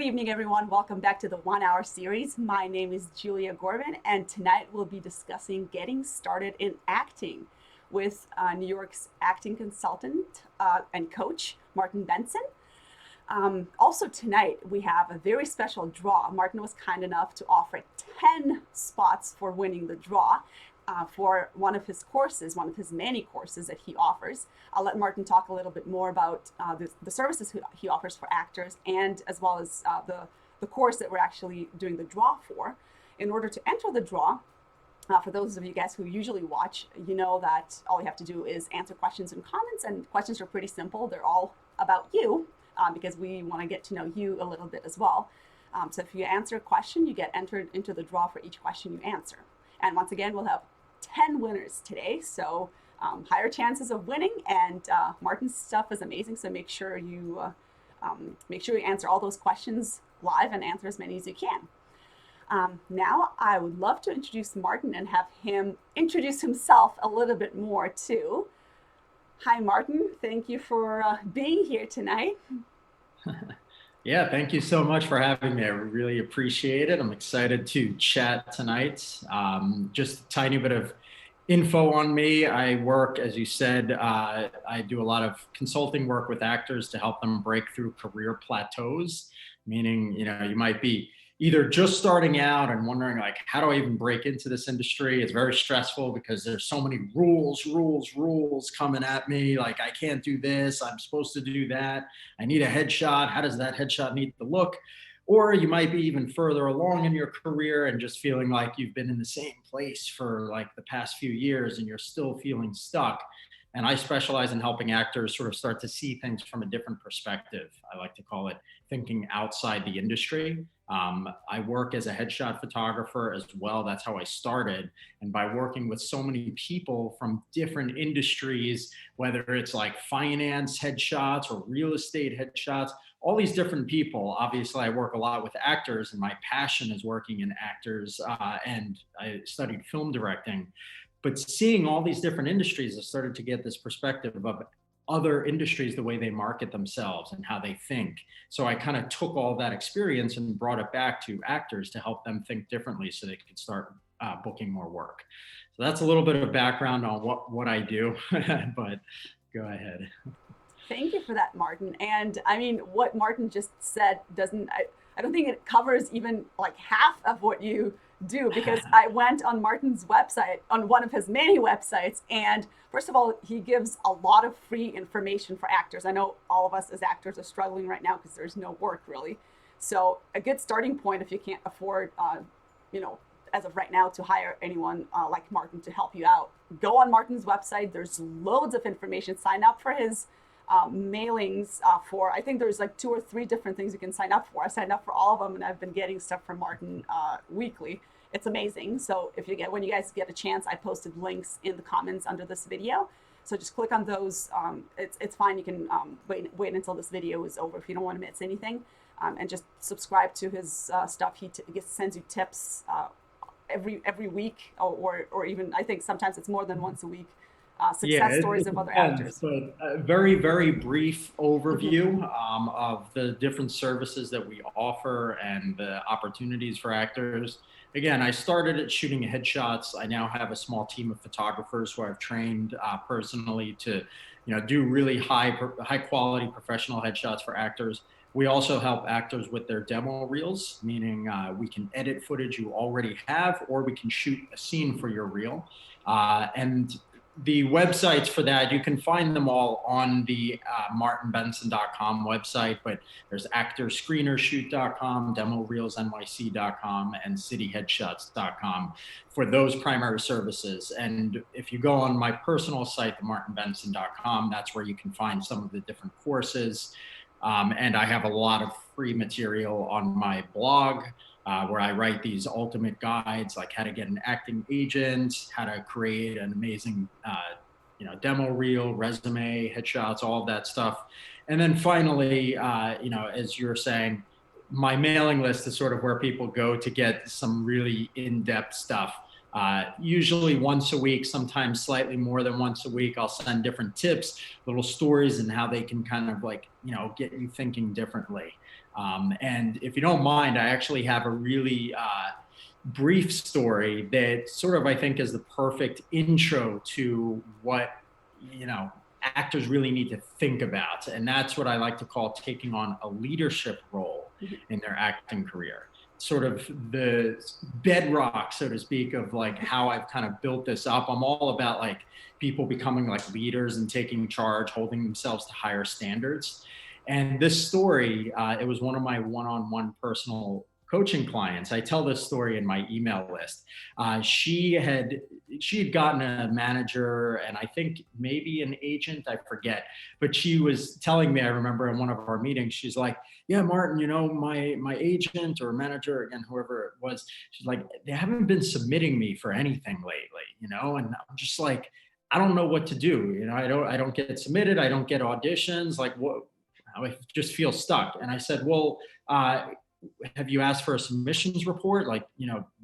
evening, everyone. Welcome back to the 1 Hour series. My name is Julia Gorban, and tonight we'll be discussing getting started in acting with New York's acting consultant and coach, Martin Bentsen. Also tonight, we have a very special draw. Martin was kind enough to offer 10 spots for winning the draw for one of his courses, one of his many courses that he offers. I'll let Martin talk a little bit more about the services he offers for actors, and as well as the course that we're actually doing the draw for. In order to enter the draw, for those of you guys who usually watch, you know that all you have to do is answer questions and comments, and questions are pretty simple. They're all about you because we want to get to know you a little bit as well. So if you answer a question, you get entered into the draw for each question you answer. And once again, we'll have 10 winners today, so higher chances of winning. And Martin's stuff is amazing, so make sure you answer all those questions live and answer as many as you can. Now, I would love to introduce Martin and have him introduce himself a little bit more too. Hi, Martin. Thank you for being here tonight. Yeah, thank you so much for having me. I really appreciate it. I'm excited to chat tonight. Just a tiny bit of info on me. I work, as you said, I do a lot of consulting work with actors to help them break through career plateaus, meaning, you might be either just starting out and wondering, like, how do I even break into this industry? It's very stressful because there's so many rules coming at me. Like, I can't do this. I'm supposed to do that. I need a headshot. How does that headshot need to look? Or you might be even further along in your career and just feeling like you've been in the same place for like the past few years and you're still feeling stuck. And I specialize in helping actors sort of start to see things from a different perspective. I like to call it thinking outside the industry. I work as a headshot photographer as well. That's how I started. And by working with so many people from different industries, whether it's like finance headshots or real estate headshots, all these different people. Obviously, I work a lot with actors, and my passion is working in actors, and I studied film directing. But seeing all these different industries, I started to get this perspective of other industries, the way they market themselves and how they think. So I kind of took all that experience and brought it back to actors to help them think differently so they could start booking more work. So that's a little bit of background on what I do, but go ahead. Thank you for that, Martin. And I mean, what Martin just said I don't think it covers even like half of what you do, because I went on Martin's website, on one of his many websites, and first of all, he gives a lot of free information for actors. I know all of us as actors are struggling right now because there's no work really. So a good starting point, if you can't afford, as of right now, to hire anyone like Martin to help you out, go on Martin's website. There's loads of information. Sign up for his mailings for, I think there's like 2 or 3 different things you can sign up for. I signed up for all of them, and I've been getting stuff from Martin weekly. It's amazing. So when you guys get a chance, I posted links in the comments under this video. So just click on those. It's fine. You can wait until this video is over if you don't want to miss anything, and just subscribe to his stuff. He sends you tips every week, or even, I think sometimes it's more than once a week. Success stories of other actors. But a very, very brief overview of the different services that we offer and the opportunities for actors. Again, I started at shooting headshots. I now have a small team of photographers who I've trained personally to, do really high quality professional headshots for actors. We also help actors with their demo reels, meaning we can edit footage you already have, or we can shoot a scene for your reel. And the websites for that, you can find them all on the martinbentsen.com website, but there's actorscreenershoot.com, demoreelsnyc.com, and cityheadshots.com for those primary services. And if you go on my personal site, the martinbentsen.com, that's where you can find some of the different courses. And I have a lot of free material on my blog, where I write these ultimate guides, like how to get an acting agent, how to create an amazing, demo reel, resume, headshots, all of that stuff. And then finally, as you're saying, my mailing list is sort of where people go to get some really in-depth stuff. Usually once a week, sometimes slightly more than once a week, I'll send different tips, little stories, and how they can kind of like, get you thinking differently. And if you don't mind, I actually have a really brief story that sort of, I think, is the perfect intro to what, actors really need to think about. And that's what I like to call taking on a leadership role in their acting career. Sort of the bedrock, so to speak, of like how I've kind of built this up. I'm all about like people becoming like leaders and taking charge, holding themselves to higher standards. And this story, it was one of my one-on-one personal coaching clients. I tell this story in my email list. She had gotten a manager and I think maybe an agent, I forget. But she was telling me, I remember in one of our meetings, she's like, "Yeah, Martin, my agent or manager, again, whoever it was, she's like, they haven't been submitting me for anything lately, and I'm just like, I don't know what to do. I don't get submitted. I don't get auditions. Like what? I just feel stuck." And I said, "Well, have you asked for a submissions report? Like,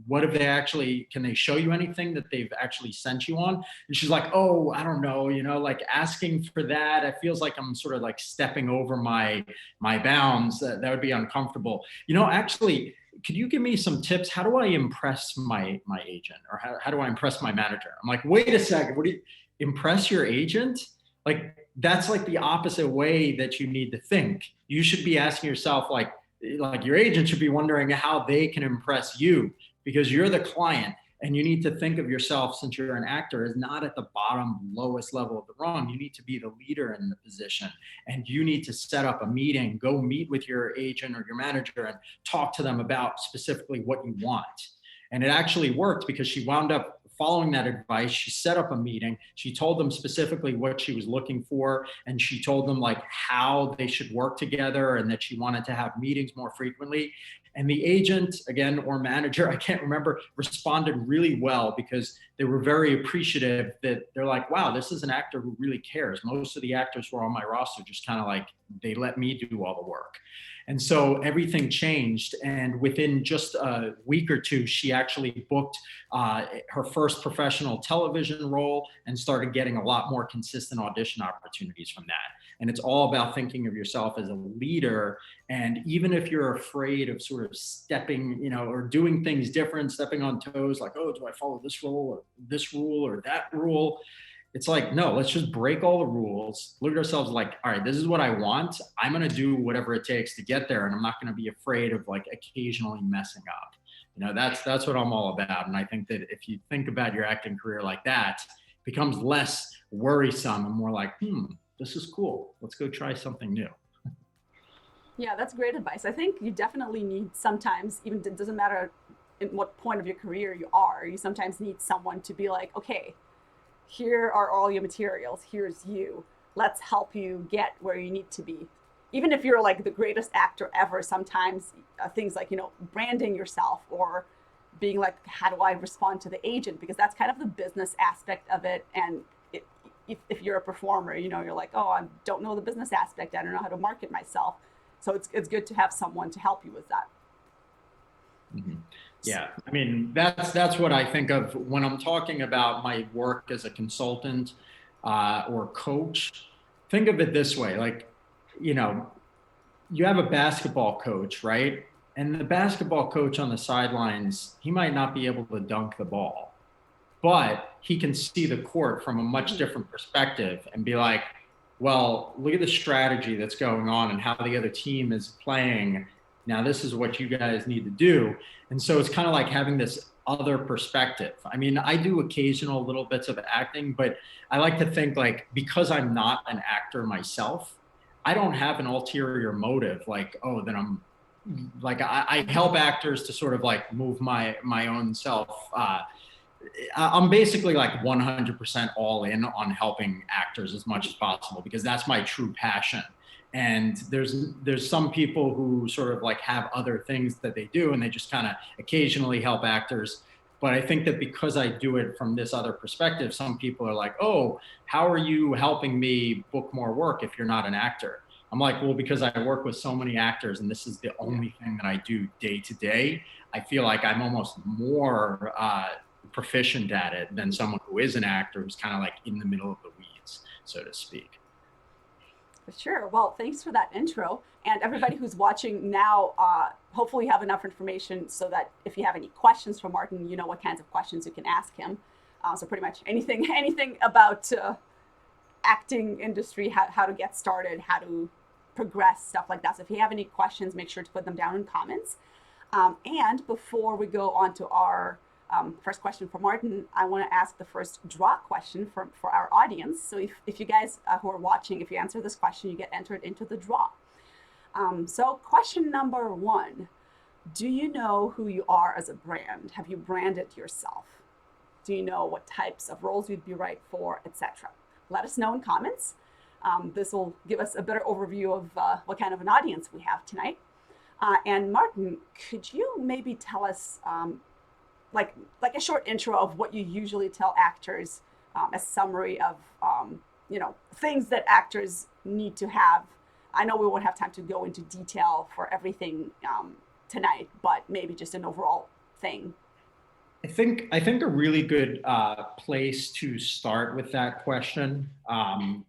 what have they actually, can they show you anything that they've actually sent you on?" And she's like, "Oh, I don't know, like asking for that, it feels like I'm sort of like stepping over my bounds. That would be uncomfortable. Actually, could you give me some tips? How do I impress my agent, or how do I impress my manager?" I'm like, "Wait a second, what do you impress your agent?" Like, that's like the opposite way that you need to think. You should be asking yourself, like your agent should be wondering how they can impress you, because you're the client and you need to think of yourself, since you're an actor, as not at the bottom lowest level of the rung. You need to be the leader in the position, and you need to set up a meeting, go meet with your agent or your manager and talk to them about specifically what you want. And it actually worked, because she wound up following that advice. She set up a meeting. She told them specifically what she was looking for. And she told them like how they should work together, and that she wanted to have meetings more frequently. And the agent, again, or manager, I can't remember, responded really well, because they were very appreciative. That they're like, "Wow, this is an actor who really cares. Most of the actors who are on my roster just kind of like, they let me do all the work." And so everything changed. And within just a week or two, she actually booked her first professional television role and started getting a lot more consistent audition opportunities from that. And it's all about thinking of yourself as a leader. And even if you're afraid of sort of stepping, or doing things different, stepping on toes, like, "Oh, do I follow this rule or this rule or that rule?" It's like, no, let's just break all the rules. Look at ourselves like, all right, this is what I want. I'm going to do whatever it takes to get there. And I'm not going to be afraid of like occasionally messing up. That's what I'm all about. And I think that if you think about your acting career like that, it becomes less worrisome and more like, this is cool. Let's go try something new. Yeah, that's great advice. I think you definitely need sometimes, even it doesn't matter in what point of your career you are, you sometimes need someone to be like, "Okay, here are all your materials. Here's you. Let's help you get where you need to be." Even if you're like the greatest actor ever, sometimes things like, branding yourself, or being like, "How do I respond to the agent?" Because that's kind of the business aspect of it. And if you're a performer, you're like, "Oh, I don't know the business aspect. I don't know how to market myself." So it's good to have someone to help you with that. Mm-hmm. Yeah, I mean, that's what I think of when I'm talking about my work as a consultant or coach. Think of it this way, like, you have a basketball coach, right? And the basketball coach on the sidelines, he might not be able to dunk the ball, but he can see the court from a much different perspective and be like, "Well, look at the strategy that's going on and how the other team is playing. Now, this is what you guys need to do." And so it's kind of like having this other perspective. I mean, I do occasional little bits of acting, but I like to think like, because I'm not an actor myself, I don't have an ulterior motive. Like, oh, then I help actors to sort of like move my own self. I'm basically like 100% all in on helping actors as much as possible, because that's my true passion. And there's some people who sort of like have other things that they do, and they just kind of occasionally help actors. But I think that because I do it from this other perspective, some people are like, "Oh, how are you helping me book more work if you're not an actor?" I'm like, "Well, because I work with so many actors and this is the only thing that I do day to day, I feel like I'm almost more proficient at it than someone who is an actor who's kind of like in the middle of the weeds, so to speak." For sure. Well, thanks for that intro. And everybody who's watching now, hopefully you have enough information so that if you have any questions for Martin, you know what kinds of questions you can ask him. So pretty much anything, anything about acting industry, how to get started, how to progress, stuff like that. So if you have any questions, make sure to put them down in comments. And before we go on to our first question for Martin, I want to ask the first draw question for our audience. So if you guys who are watching, if you answer this question, you get entered into the draw. So question number one, do you know who you are as a brand? Have you branded yourself? Do you know what types of roles you'd be right for, etc.? Let us know in comments. This will give us a better overview of what kind of an audience we have tonight. And Martin, could you maybe tell us like a short intro of what you usually tell actors, a summary of things that actors need to have? I know we won't have time to go into detail for everything tonight, but maybe just an overall thing. I think a really good place to start with that question. I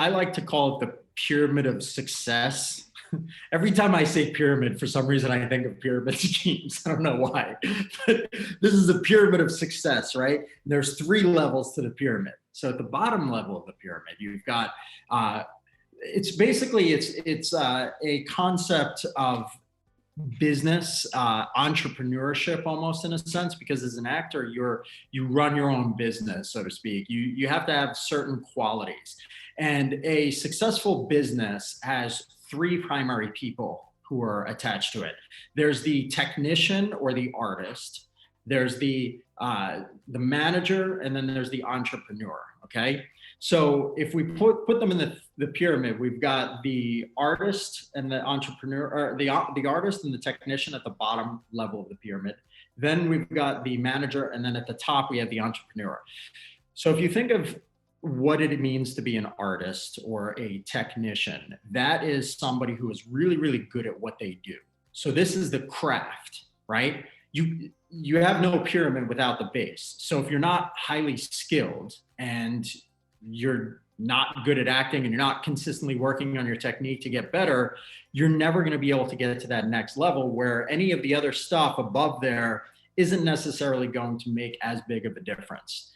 like to call it the pyramid of success. Every time I say pyramid, for some reason, I think of pyramid schemes. I don't know why, but this is a pyramid of success, right? And there's 3 levels to the pyramid. So at the bottom level of the pyramid, you've got, it's a concept of business, entrepreneurship almost in a sense, because as an actor, you run your own business, so to speak. You have to have certain qualities. And a successful business has 3 primary people who are attached to it. There's the technician or the artist, there's the manager, and then there's the entrepreneur, okay? So if we put them in the pyramid, we've got the artist and the entrepreneur, or the artist and the technician at the bottom level of the pyramid. Then we've got the manager, and then at the top we have the entrepreneur. So if you think of what it means to be an artist or a technician, that is somebody who is really, really good at what they do. So this is the craft, right? You have no pyramid without the base. So if you're not highly skilled and you're not good at acting and you're not consistently working on your technique to get better, you're never going to be able to get to that next level where any of the other stuff above there isn't necessarily going to make as big of a difference.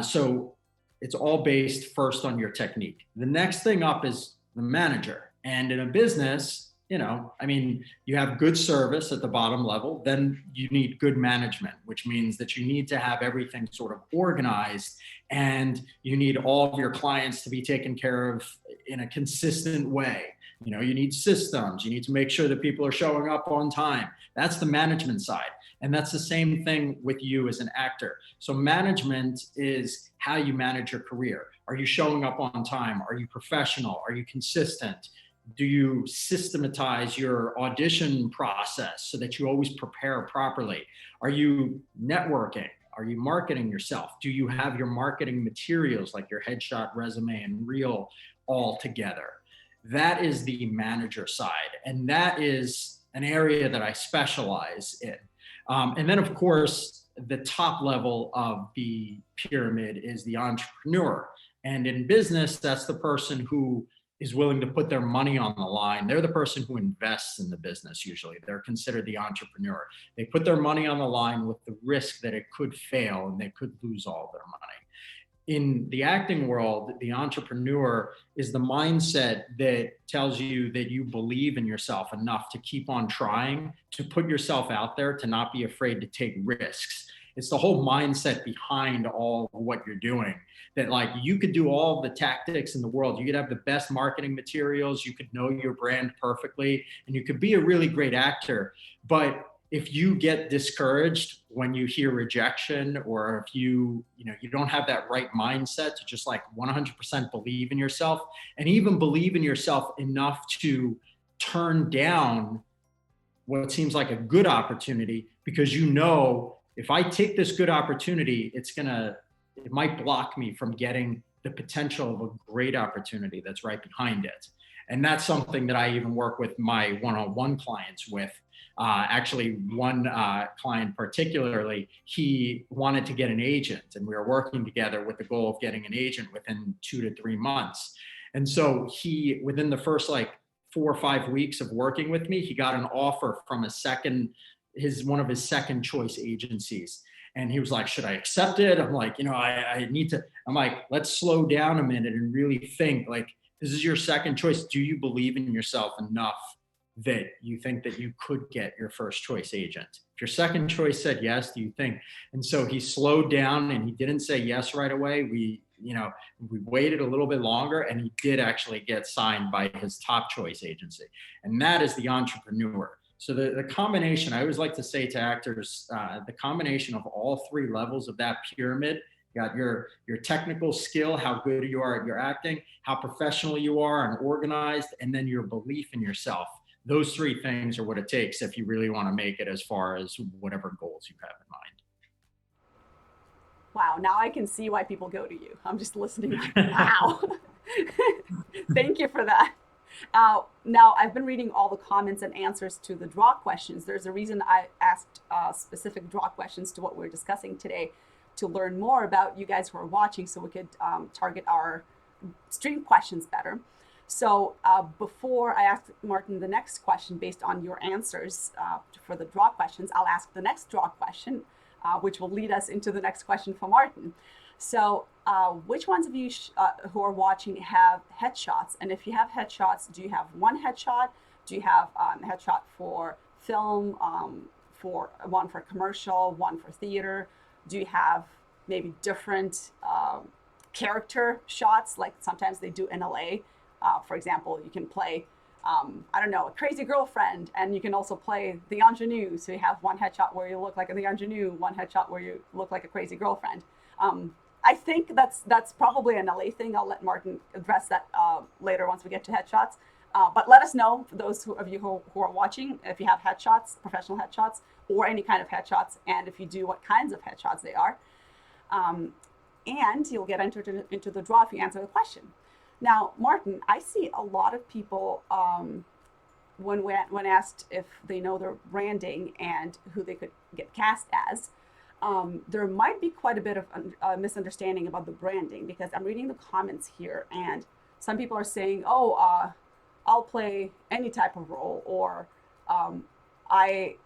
So it's all based first on your technique. The next thing up is the manager. And in a business, you have good service at the bottom level, then you need good management, which means that you need to have everything sort of organized, and you need all of your clients to be taken care of in a consistent way. You need systems, you need to make sure that people are showing up on time. That's the management side. And that's the same thing with you as an actor. So management is how you manage your career. Are you showing up on time? Are you professional? Are you consistent? Do you systematize your audition process so that you always prepare properly? Are you networking? Are you marketing yourself? Do you have your marketing materials like your headshot, resume, and reel all together? That is the manager side. And that is an area that I specialize in. And then, of course, the top level of the pyramid is the entrepreneur. And in business, that's the person who is willing to put their money on the line. They're the person who invests in the business usually. They're considered the entrepreneur. They put their money on the line with the risk that it could fail and they could lose all their money. In the acting world, the entrepreneur is the mindset that tells you that you believe in yourself enough to keep on trying, to put yourself out there, to not be afraid to take risks. It's the whole mindset behind all of what you're doing, that like you could do all the tactics in the world. You could have the best marketing materials, you could know your brand perfectly, and you could be a really great actor. But if you get discouraged when you hear rejection, or if you don't have that right mindset to just like 100% believe in yourself, and even believe in yourself enough to turn down what seems like a good opportunity, because if I take this good opportunity, it might block me from getting the potential of a great opportunity that's right behind it. And that's something that I even work with my one-on-one clients with. Actually, one client particularly, he wanted to get an agent, and we were working together with the goal of getting an agent within 2 to 3 months. And so he, within the first like 4 or 5 weeks of working with me, he got an offer from one of his second choice agencies. And he was like, should I accept it? I'm like, I need to, I'm like, let's slow down a minute and really think, like, this is your second choice. Do you believe in yourself enough that you think that you could get your first choice agent? If your second choice said yes, do you think? And so he slowed down and he didn't say yes right away. We waited a little bit longer, and he did actually get signed by his top choice agency. And that is the entrepreneur. So the combination, I always like to say to actors, the combination of all three levels of that pyramid. You got your technical skill, how good you are at your acting, how professional you are and organized, and then your belief in yourself. Those three things are what it takes if you really want to make it as far as whatever goals you have in mind. Wow, now I can see why people go to you. I'm just listening like, wow. Thank you for that. Now, I've been reading all the comments and answers to the draw questions. There's a reason I asked specific draw questions to what we're discussing today, to learn more about you guys who are watching, so we could target our stream questions better. So before I ask Martin the next question based on your answers for the draw questions, I'll ask the next draw question, which will lead us into the next question for Martin. So which ones of you who are watching have headshots? And if you have headshots, do you have one headshot? Do you have a headshot for film, for one for commercial, one for theater? Do you have maybe different character shots, like sometimes they do in LA? For example, you can play, I don't know, a crazy girlfriend, and you can also play the ingenue. So you have one headshot where you look like the ingenue, one headshot where you look like a crazy girlfriend. I think that's probably an LA thing. I'll let Martin address that later once we get to headshots. But let us know, for those of you who are watching, if you have headshots, professional headshots, or any kind of headshots, and if you do, what kinds of headshots they are. And you'll get entered into the draw if you answer the question. Now, Martin, I see a lot of people when asked if they know their branding and who they could get cast as, there might be quite a bit of misunderstanding about the branding, because I'm reading the comments here, and some people are saying, "Oh, I'll play any type of role," or I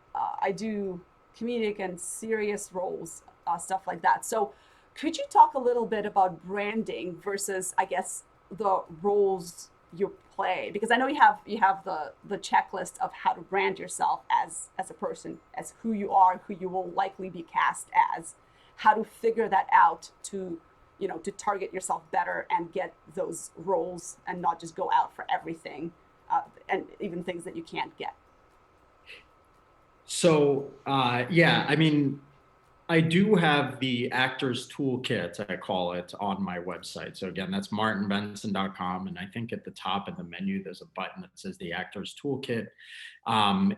do comedic and serious roles, stuff like that. So, could you talk a little bit about branding versus, I guess, the roles you play? Because I know you have the checklist of how to brand yourself as a person, as who you are, who you will likely be cast as, how to figure that out to target yourself better and get those roles and not just go out for everything, and even things that you can't get. So yeah, I mean, I do have the actor's toolkit, I call it, on my website. So again, that's martinbentsen.com. And I think at the top of the menu, there's a button that says the actor's toolkit.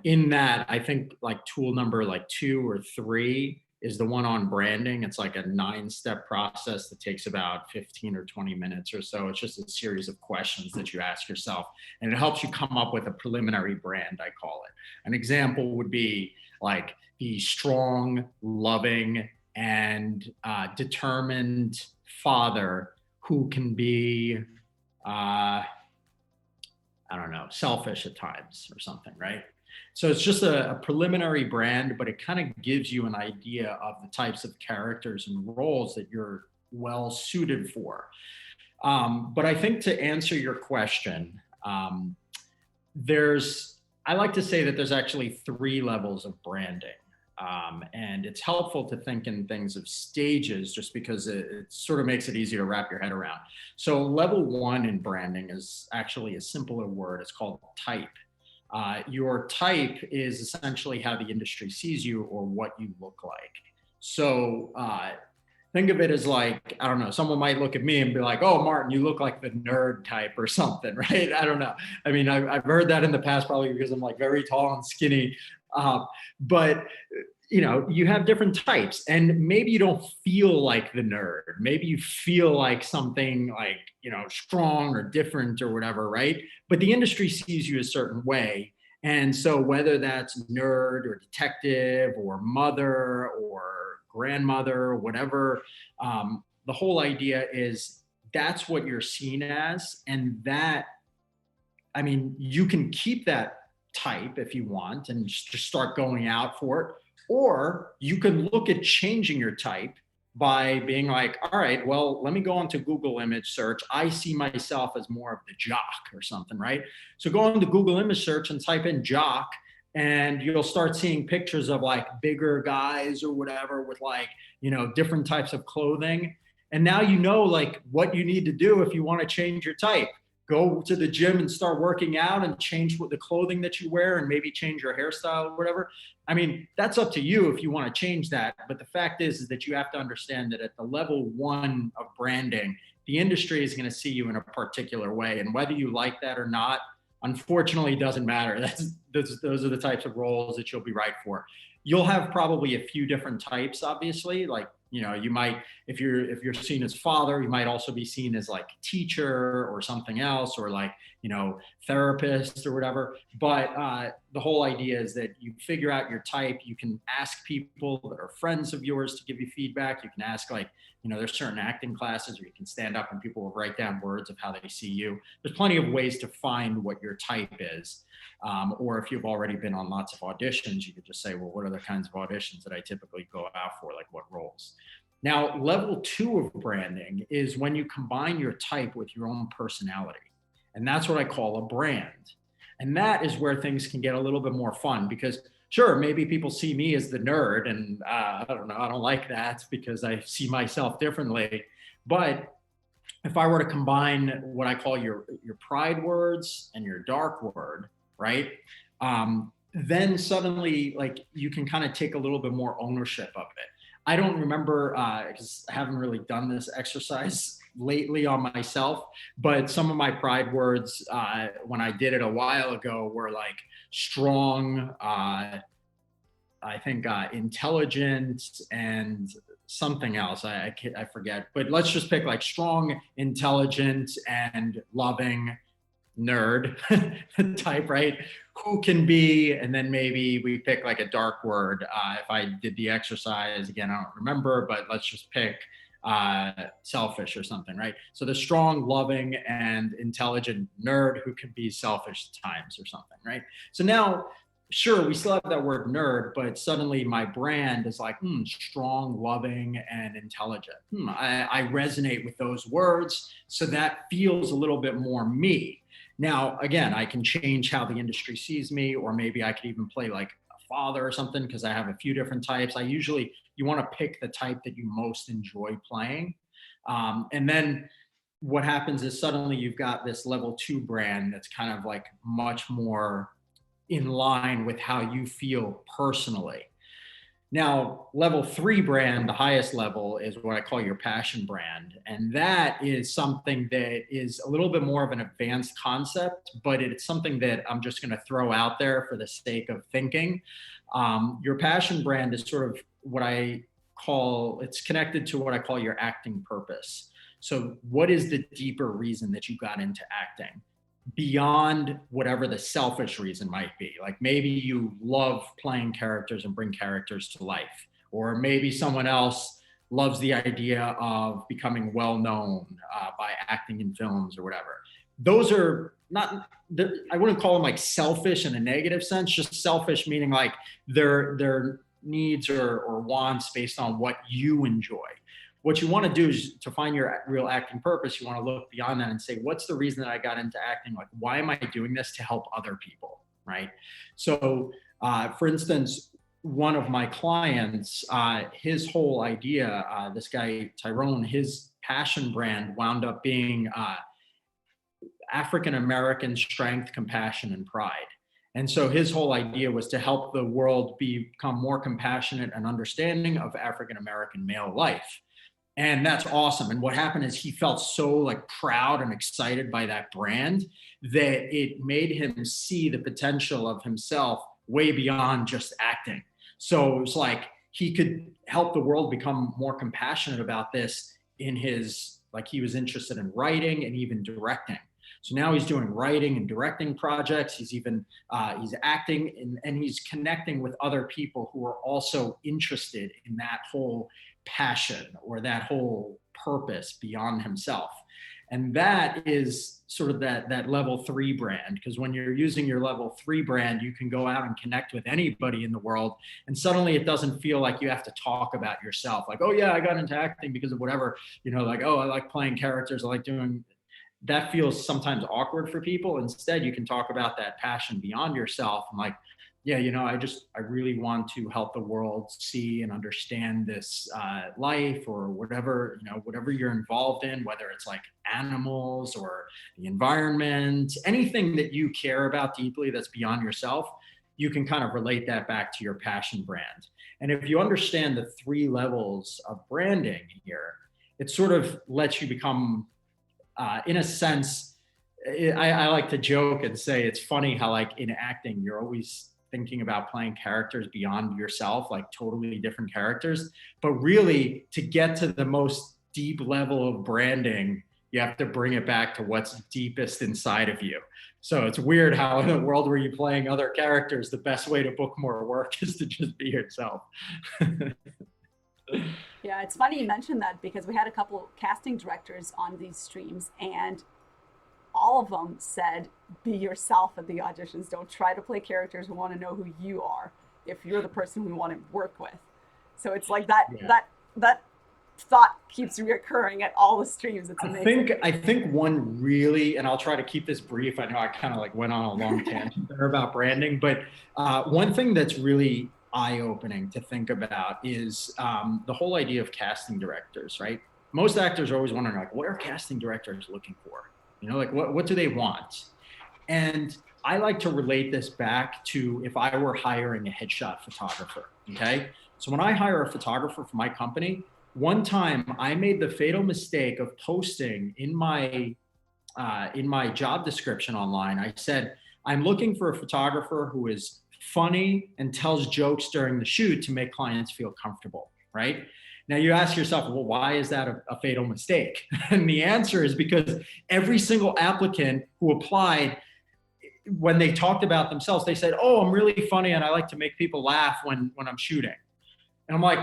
In that, I think like tool number like 2 or 3 is the one on branding. It's like a 9-step process that takes about 15 or 20 minutes or so. It's just a series of questions that you ask yourself, and it helps you come up with a preliminary brand, I call it. An example would be like, be strong, loving, and determined father who can be, I don't know, selfish at times or something, right? So it's just a preliminary brand, but it kind of gives you an idea of the types of characters and roles that you're well suited for. But I think to answer your question, I like to say that there's actually 3 levels of branding. And it's helpful to think in things of stages, just because it sort of makes it easier to wrap your head around. So level 1 in branding is actually a simpler word. It's called type. Your type is essentially how the industry sees you or what you look like. So think of it as like, I don't know, someone might look at me and be like, "Oh, Martin, you look like the nerd type or something," right? I don't know. I mean, I've heard that in the past, probably because I'm like very tall and skinny. But you have different types, and maybe you don't feel like the nerd. Maybe you feel like something like, strong or different or whatever, right? But the industry sees you a certain way. And so whether that's nerd or detective or mother or grandmother or whatever, the whole idea is that's what you're seen as. And that, I mean, you can keep that type if you want and just start going out for it. Or you can look at changing your type by being like, all right, well, let me go onto Google image search. I see myself as more of the jock or something, right? So go into Google image search and type in jock, and you'll start seeing pictures of like bigger guys or whatever with like, different types of clothing. And now you know like what you need to do if you want to change your type. Go to the gym and start working out and change what the clothing that you wear and maybe change your hairstyle or whatever. I mean, that's up to you if you want to change that. But the fact is that you have to understand that at the level one of branding, the industry is going to see you in a particular way. And whether you like that or not, unfortunately, doesn't matter. Those are the types of roles that you'll be right for. You'll have probably a few different types, obviously. Like, you might, if you're seen as father, you might also be seen as like teacher or something else, or like, therapist or whatever. But the whole idea is that you figure out your type. You can ask people that are friends of yours to give you feedback. You can ask like, there's certain acting classes where you can stand up and people will write down words of how they see you. There's plenty of ways to find what your type is. Or if you've already been on lots of auditions, you could just say, well, what are the kinds of auditions that I typically go out for? Like what roles? Now, level 2 of branding is when you combine your type with your own personality. And that's what I call a brand. And that is where things can get a little bit more fun because sure, maybe people see me as the nerd and I don't know, I don't like that because I see myself differently. But if I were to combine what I call your pride words and your dark word, right? Then suddenly like you can kind of take a little bit more ownership of it. I don't remember because I haven't really done this exercise lately on myself, but some of my pride words when I did it a while ago were like strong, I think intelligent and something else. I forget, but let's just pick like strong, intelligent, and loving nerd type, right? Who can be, and then maybe we pick like a dark word. If I did the exercise again, I don't remember, but let's just pick selfish or something, right? So the strong, loving, and intelligent nerd who can be selfish at times or something, right? So now, sure, we still have that word nerd, but suddenly my brand is like strong, loving, and intelligent. I resonate with those words, so that feels a little bit more me. Now, again, I can change how the industry sees me, or maybe I could even play like a father or something because I have a few different types. You want to pick the type that you most enjoy playing. And then what happens is suddenly you've got this level 2 brand that's kind of like much more in line with how you feel personally. Now, level 3 brand, the highest level, is what I call your passion brand. And that is something that is a little bit more of an advanced concept, but it's something that I'm just going to throw out there for the sake of thinking. Your passion brand is sort of what I call, it's connected to what I call your acting purpose. So what is the deeper reason that you got into acting? Beyond whatever the selfish reason might be. Like maybe you love playing characters and bring characters to life, or maybe someone else loves the idea of becoming well known by acting in films or whatever. Those are not, I wouldn't call them like selfish in a negative sense, just selfish meaning like their needs or wants based on what you enjoy. What you want to do is to find your real acting purpose. You want to look beyond that and say, what's the reason that I got into acting? Like, why am I doing this to help other people? Right. So, for instance, one of my clients, his whole idea, this guy, Tyrone, his passion brand wound up being African-American strength, compassion, and pride. And so his whole idea was to help the world become more compassionate and understanding of African-American male life. And that's awesome. And what happened is he felt so like proud and excited by that brand that it made him see the potential of himself way beyond just acting. So it was like he could help the world become more compassionate about this in his, like he was interested in writing and even directing. So now he's doing writing and directing projects. He's even, he's acting and he's connecting with other people who are also interested in that whole passion or that whole purpose beyond himself. And that is sort of that level 3 brand, because when you're using your level 3 brand, you can go out and connect with anybody in the world. And suddenly it doesn't feel like you have to talk about yourself. Like, oh yeah, I got into acting because of whatever, like, oh, I like playing characters. I like doing that. Feels sometimes awkward for people. Instead, you can talk about that passion beyond yourself and like, yeah, I really want to help the world see and understand this life or whatever, whatever you're involved in, whether it's like animals or the environment, anything that you care about deeply that's beyond yourself, you can kind of relate that back to your passion brand. And if you understand the 3 levels of branding here, it sort of lets you become, in a sense, I like to joke and say it's funny how like in acting, you're always thinking about playing characters beyond yourself, like totally different characters. But really, to get to the most deep level of branding, you have to bring it back to what's deepest inside of you. So it's weird how in a world where you're playing other characters, the best way to book more work is to just be yourself. Yeah, it's funny you mentioned that because we had a couple casting directors on these streams, and all of them said, be yourself at the auditions. Don't try to play characters. We want to know who you are if you're the person we want to work with. So it's like that, Yeah. that thought keeps reoccurring at all the streams. It's amazing. I think one really, and I'll try to keep this brief. I know I kind of like went on a long tangent there about branding, but one thing that's really eye-opening to think about is the whole idea of casting directors, right? Most actors are always wondering, like, what are casting directors looking for? Like what do they want? And I like to relate this back to if I were hiring a headshot photographer, okay? So when I hire a photographer for my company, one time I made the fatal mistake of posting in my job description online. I said, I'm looking for a photographer who is funny and tells jokes during the shoot to make clients feel comfortable, right? Now you ask yourself, well, why is that a fatal mistake? And the answer is because every single applicant who applied, when they talked about themselves, they said, oh, I'm really funny and I like to make people laugh when I'm shooting. And I'm like,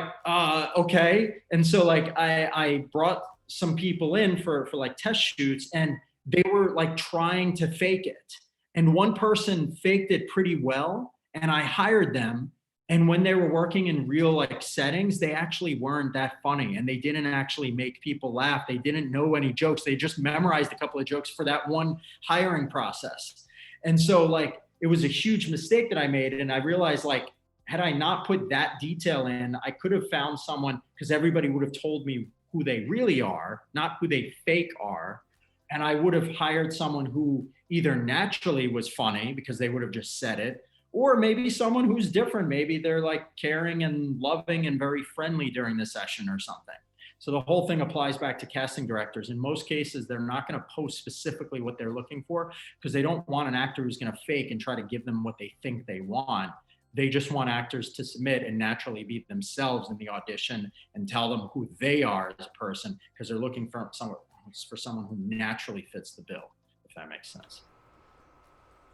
okay. And so like I brought some people in for like test shoots, and they were like trying to fake it. And one person faked it pretty well, and I hired them. And when they were working in real like settings, they actually weren't that funny, and they didn't actually make people laugh. They didn't know any jokes. They just memorized a couple of jokes for that one hiring process. And so like, it was a huge mistake that I made. And I realized like, had I not put that detail in, I could have found someone, because everybody would have told me who they really are, not who they fake are. And I would have hired someone who either naturally was funny because they would have just said it, or maybe someone who's different. Maybe they're like caring and loving and very friendly during the session or something. So the whole thing applies back to casting directors. In most cases, they're not going to post specifically what they're looking for, because they don't want an actor who's going to fake and try to give them what they think they want. They just want actors to submit and naturally be themselves in the audition and tell them who they are as a person, because they're looking for someone who naturally fits the bill, if that makes sense.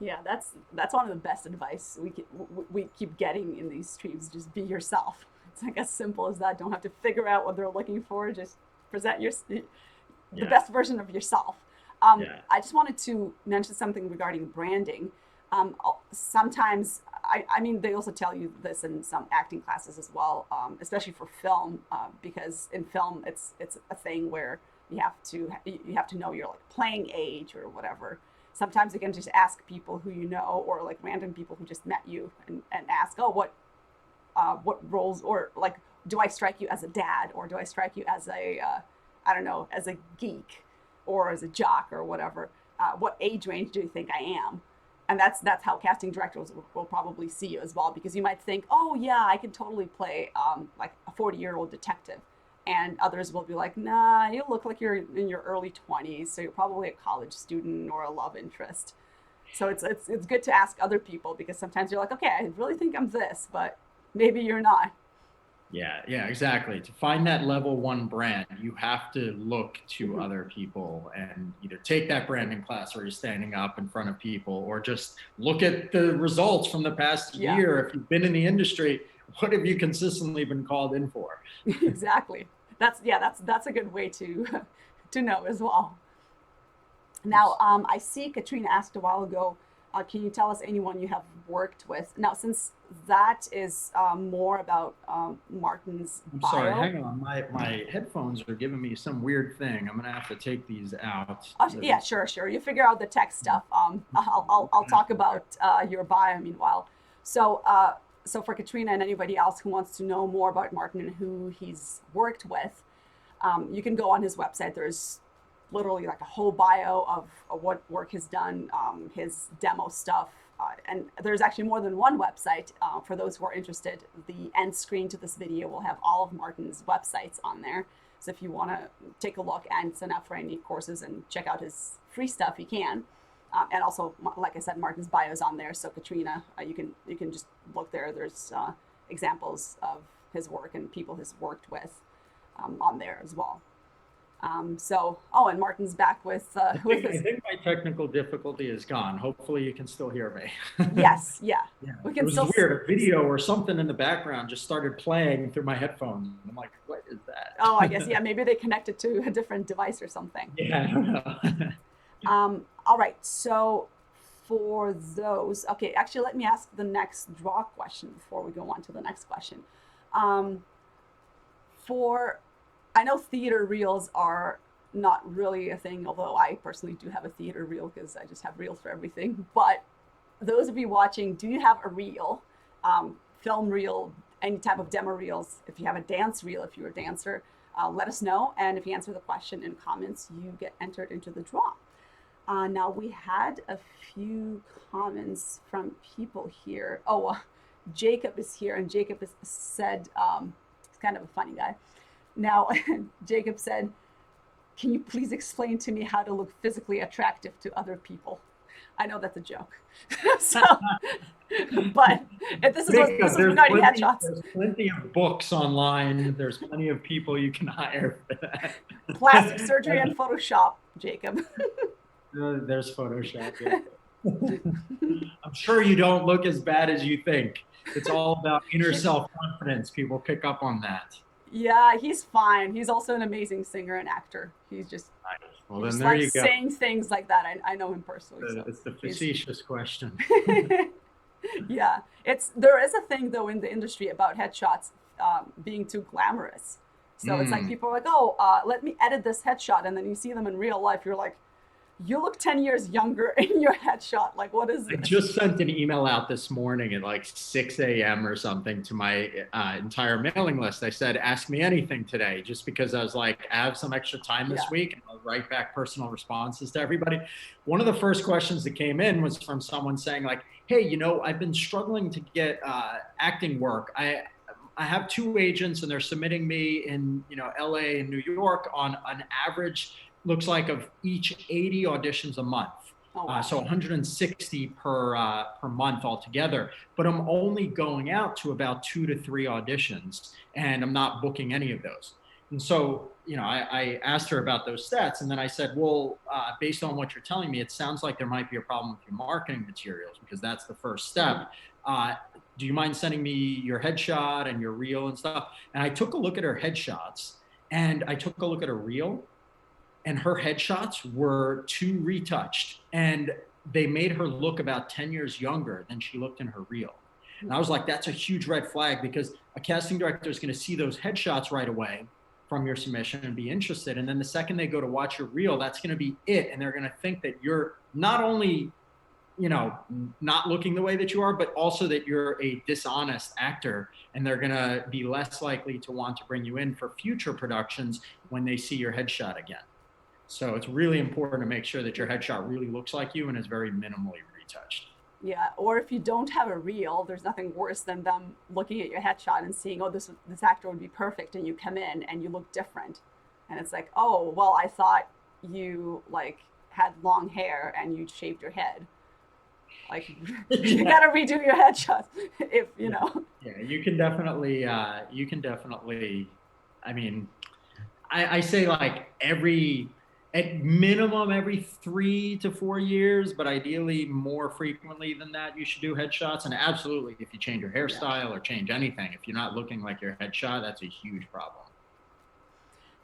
Yeah, that's one of the best advice we keep getting in these streams. Just be yourself. It's like as simple as that. Don't have to figure out what they're looking for. Just present the best version of yourself. I just wanted to mention something regarding branding. Sometimes, I mean, they also tell you this in some acting classes as well, especially for film, because in film it's a thing where you have to know your like playing age or whatever. Sometimes you can just ask people who you know, or like random people who just met you, and ask, oh, what roles, or like, do I strike you as a dad, or do I strike you as a I don't know, as a geek or as a jock or whatever? What age range do you think I am? And that's how casting directors will probably see you as well, because you might think, oh yeah, I could totally play like a 40-year-old detective, and others will be like, nah, you look like you're in your early 20s, so you're probably a college student or a love interest. So it's good to ask other people, because sometimes you're like, okay, I really think I'm this, but maybe you're not. Yeah, exactly. To find that level 1 brand, you have to look to Mm-hmm. other people and either take that branding class where you're standing up in front of people, or just look at the results from the past Yeah, year. If you've been in the industry, what have you consistently been called in for? exactly. That's a good way to to know as well. Now, I see Katrina asked a while ago, can you tell us anyone you have worked with? Now, since that is more about Martin's I'm sorry, bio. hang on. My headphones are giving me some weird thing. I'm gonna have to take these out. Oh, yeah, sure, sure. You figure out the tech stuff. I'll talk about your bio meanwhile. So, so for Katrina and anybody else who wants to know more about Martin and who he's worked with, you can go on his website. There's literally like a whole bio of what work he's done, his demo stuff. And there's actually more than one website for those who are interested. The end screen to this video will have all of Martin's websites on there. So if you want to take a look and sign up for any courses and check out his free stuff, you can. And also, like I said, Martin's bio is on there. So Katrina, you can just look there. There's examples of his work and people he's worked with on there as well. And Martin's back with I his. think my technical difficulty is gone. Hopefully you can still hear me. Yes, yeah. Yeah. We It can was still. weird. A video or something in the background just started playing through my headphones. I'm like, what is that? Oh, I guess, yeah, maybe they connected to a different device or something. Yeah, I don't know. All right, so for those, okay, actually, let me ask the next draw question before we go on to the next question. Um, for I know theater reels are not really a thing, although I personally do have a theater reel because I just have reels for everything. But those of you watching, do you have a reel, film reel, any type of demo reels? If you have a dance reel, if you're a dancer, let us know. And if you answer the question in comments, you get entered into the draw. Now we had a few comments from people here. Oh, Jacob is here, and Jacob has said, he's kind of a funny guy. Now, Jacob said, can you please explain to me how to look physically attractive to other people? I know that's a joke. So, but if this is regarding headshots. There's plenty of books online. There's plenty of people you can hire for that. Plastic surgery and Photoshop, Jacob. There's Photoshop. Yeah. I'm sure you don't look as bad as you think. It's all about inner self-confidence. People pick up on that. Yeah, he's fine. He's also an amazing singer and actor. He's just, well, he then just there likes you go. saying things like that. I know him personally. So It's the facetious question. Yeah, there is a thing though in the industry about headshots being too glamorous. So it's like people are like, oh, let me edit this headshot, and then you see them in real life. You're like, you look 10 years younger in your headshot. Like, what is this? I just sent an email out this morning at like 6 a.m. or something to my entire mailing list. I said, ask me anything today, just because I was like, I have some extra time this week, and I'll write back personal responses to everybody. One of the first questions that came in was from someone saying like, hey, I've been struggling to get acting work. I have 2 agents, and they're submitting me in LA and New York on an average, looks like, of each 80 auditions a month. Oh, wow. So 160 per month altogether. But I'm only going out to about 2 to 3 auditions, and I'm not booking any of those. And so, I asked her about those stats, and then I said, well, based on what you're telling me, it sounds like there might be a problem with your marketing materials, because that's the first step. Do you mind sending me your headshot and your reel and stuff? And I took a look at her headshots, and I took a look at her reel, and her headshots were too retouched, and they made her look about 10 years younger than she looked in her reel. And I was like, that's a huge red flag, because a casting director is going to see those headshots right away from your submission and be interested. And then the second they go to watch your reel, that's going to be it. And they're going to think that you're not only, not looking the way that you are, but also that you're a dishonest actor. And they're going to be less likely to want to bring you in for future productions when they see your headshot again. So it's really important to make sure that your headshot really looks like you and is very minimally retouched. Yeah, or if you don't have a reel, there's nothing worse than them looking at your headshot and seeing, oh, this actor would be perfect, and you come in and you look different. And it's like, oh, well, I thought you had long hair and you shaved your head. Like, you gotta redo your headshot if know. Yeah, you can definitely, I mean, I say at minimum every 3 to 4 years, but ideally more frequently than that, you should do headshots. And absolutely, if you change your hairstyle or change anything, if you're not looking like your headshot, that's a huge problem.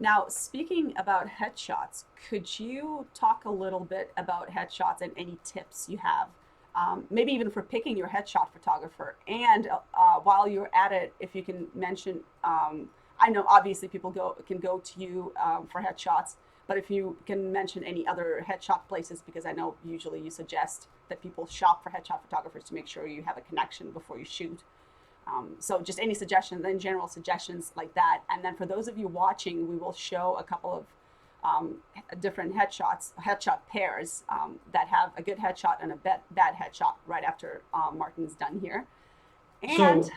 Now, speaking about headshots, could you talk a little bit about headshots and any tips you have? Maybe even for picking your headshot photographer. And while you're at it, if you can mention, I know obviously people can go to you for headshots, but if you can mention any other headshot places, because I know usually you suggest that people shop for headshot photographers to make sure you have a connection before you shoot. So just any suggestions, in general suggestions like that. And then for those of you watching, we will show a couple of different headshot pairs that have a good headshot and a bad headshot right after Martin's done here. And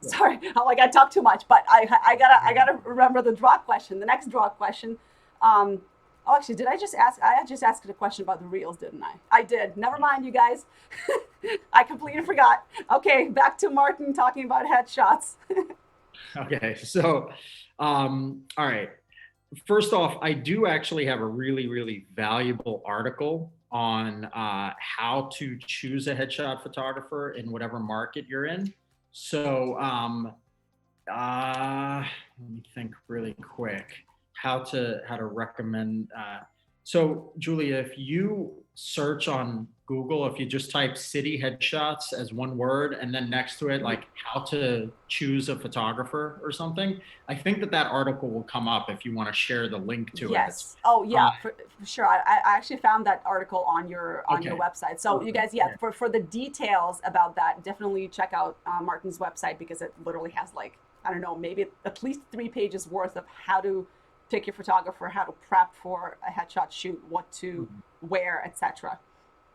sorry, I'm like I talk too much, but I gotta remember the draw question. The next draw question. Oh, actually, did I just ask? I just asked a question about the reels, didn't I? I did. Never mind, you guys. I completely forgot. Okay, back to Martin talking about headshots. Okay, so, all right. First off, I do actually have a really, really valuable article on how to choose a headshot photographer in whatever market you're in. So, let me think really quick how to recommend. So, Julia, if you search on Google, if you just type city headshots as one word and then next to it, like how to choose a photographer or something, I think that article will come up if you want to share the link to it. Yes. Oh, yeah, for sure. I actually found that article on your Okay. website. So you guys, yeah, for the details about that, definitely check out Martin's website because it literally has like, I don't know, maybe at least 3 pages worth of how to pick your photographer, how to prep for a headshot shoot, what to wear, etc.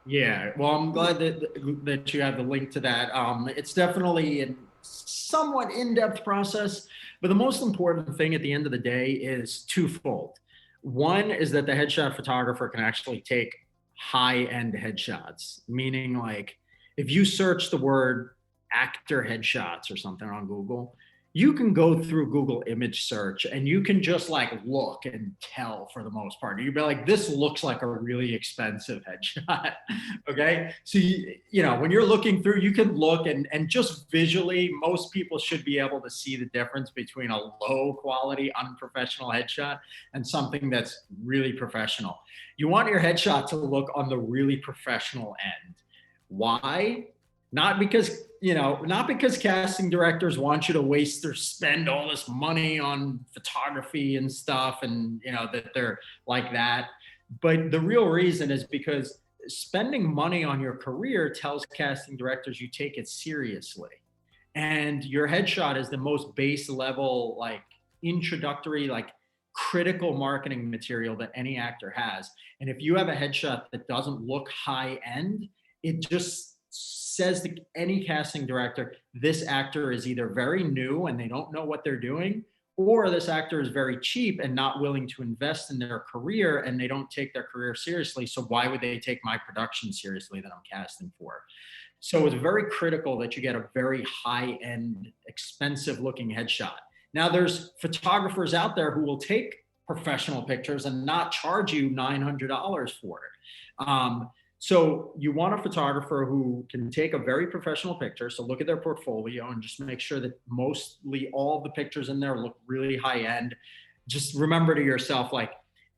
Yeah, well, I'm glad that you have the link to that. It's definitely a somewhat in-depth process, but the most important thing at the end of the day is twofold. One is that the headshot photographer can actually take high-end headshots, meaning like if you search the word actor headshots or something on Google, you can go through Google image search and you can just like look and tell for the most part. You'd be like, this looks like a really expensive headshot. Okay. So, you know, when you're looking through, you can look and just visually, most people should be able to see the difference between a low quality, unprofessional headshot and something that's really professional. You want your headshot to look on the really professional end. Why? Not because, not because casting directors want you to waste or spend all this money on photography and stuff and, that they're like that. But the real reason is because spending money on your career tells casting directors you take it seriously. And your headshot is the most base level, like introductory, like critical marketing material that any actor has. And if you have a headshot that doesn't look high end, it just says to any casting director, this actor is either very new and they don't know what they're doing, or this actor is very cheap and not willing to invest in their career and they don't take their career seriously. So why would they take my production seriously that I'm casting for? So it's very critical that you get a very high-end, expensive-looking headshot. Now, there's photographers out there who will take professional pictures and not charge you $900 for it. So you want a photographer who can take a very professional picture. So look at their portfolio and just make sure that mostly all the pictures in there look really high end. Just remember to yourself, like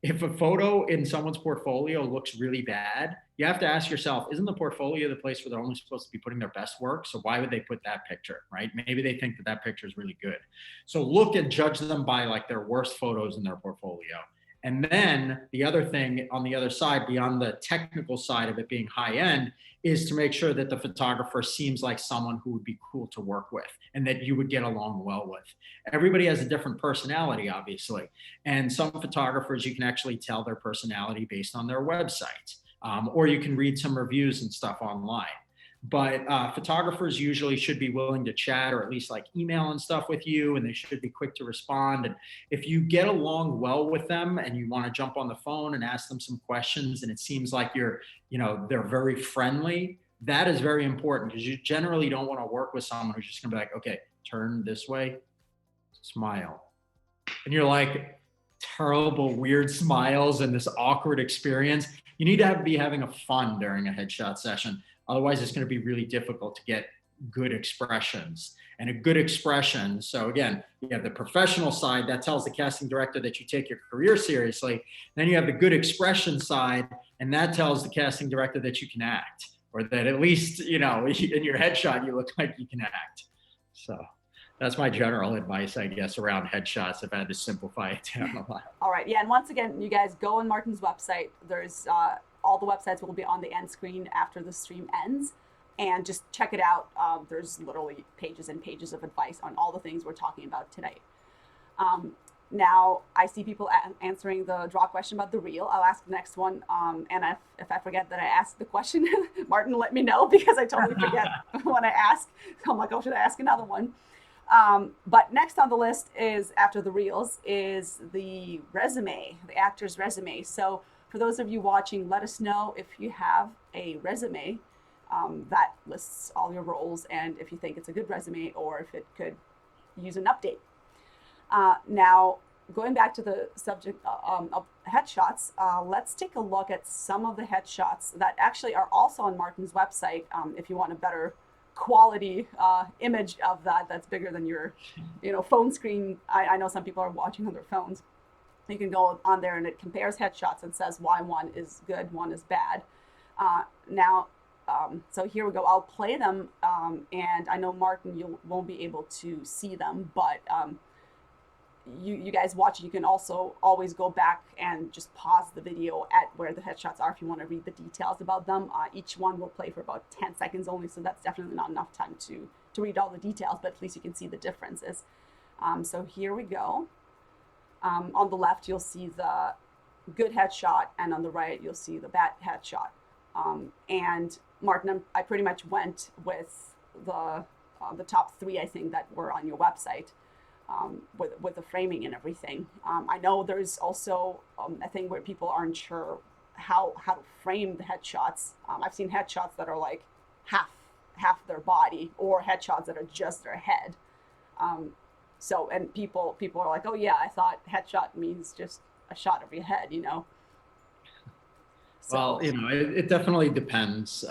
if a photo in someone's portfolio looks really bad, you have to ask yourself, isn't the portfolio the place where they're only supposed to be putting their best work? So why would they put that picture, right? Maybe they think that picture is really good. So look and judge them by like their worst photos in their portfolio. And then the other thing on the other side, beyond the technical side of it being high end, is to make sure that the photographer seems like someone who would be cool to work with and that you would get along well with. Everybody has a different personality, obviously. And some photographers, you can actually tell their personality based on their website, or you can read some reviews and stuff online. But photographers usually should be willing to chat or at least like email and stuff with you, and they should be quick to respond. And if you get along well with them and you want to jump on the phone and ask them some questions and it seems like they're very friendly, that is very important because you generally don't want to work with someone who's just gonna be like, okay, turn this way, smile. And you're like terrible, weird smiles and this awkward experience. You need to be having a fun during a headshot session. Otherwise, it's going to be really difficult to get good expressions. And a good expression, so again, you have the professional side that tells the casting director that you take your career seriously. Then you have the good expression side, and that tells the casting director that you can act, or that at least, in your headshot, you look like you can act. So that's my general advice, I guess, around headshots, if I had to simplify it down a lot. All right. Yeah. And once again, you guys go on Martin's website. There's all the websites will be on the end screen after the stream ends. And just check it out. There's literally pages and pages of advice on all the things we're talking about today. Now, I see people answering the draw question about the reel. I'll ask the next one. And if I forget that I asked the question, Martin, let me know, because I totally forget when I ask. So I'm like, oh, should I ask another one? But next on the list is, after the reels, is the resume, the actor's resume. So for those of you watching, let us know if you have a resume that lists all your roles, and if you think it's a good resume or if it could use an update. Now, going back to the subject of headshots, let's take a look at some of the headshots that actually are also on Martin's website. If you want a better quality image of that's bigger than your phone screen. I know some people are watching on their phones. You can go on there and it compares headshots and says why one is good, one is bad. So here we go. I'll play them, and I know, Martin, you won't be able to see them, but you guys watching, you can also always go back and just pause the video at where the headshots are if you want to read the details about them. Each one will play for about 10 seconds only, so that's definitely not enough time to read all the details, but at least you can see the differences. So here we go. On the left, you'll see the good headshot, and on the right, you'll see the bad headshot. And Martin, I pretty much went with the top three, I think, that were on your website, with the framing and everything. I know there's also a thing where people aren't sure how to frame the headshots. I've seen headshots that are like half their body, or headshots that are just their head. And people are like, oh yeah, I thought headshot means just a shot of your head, Well, it definitely depends.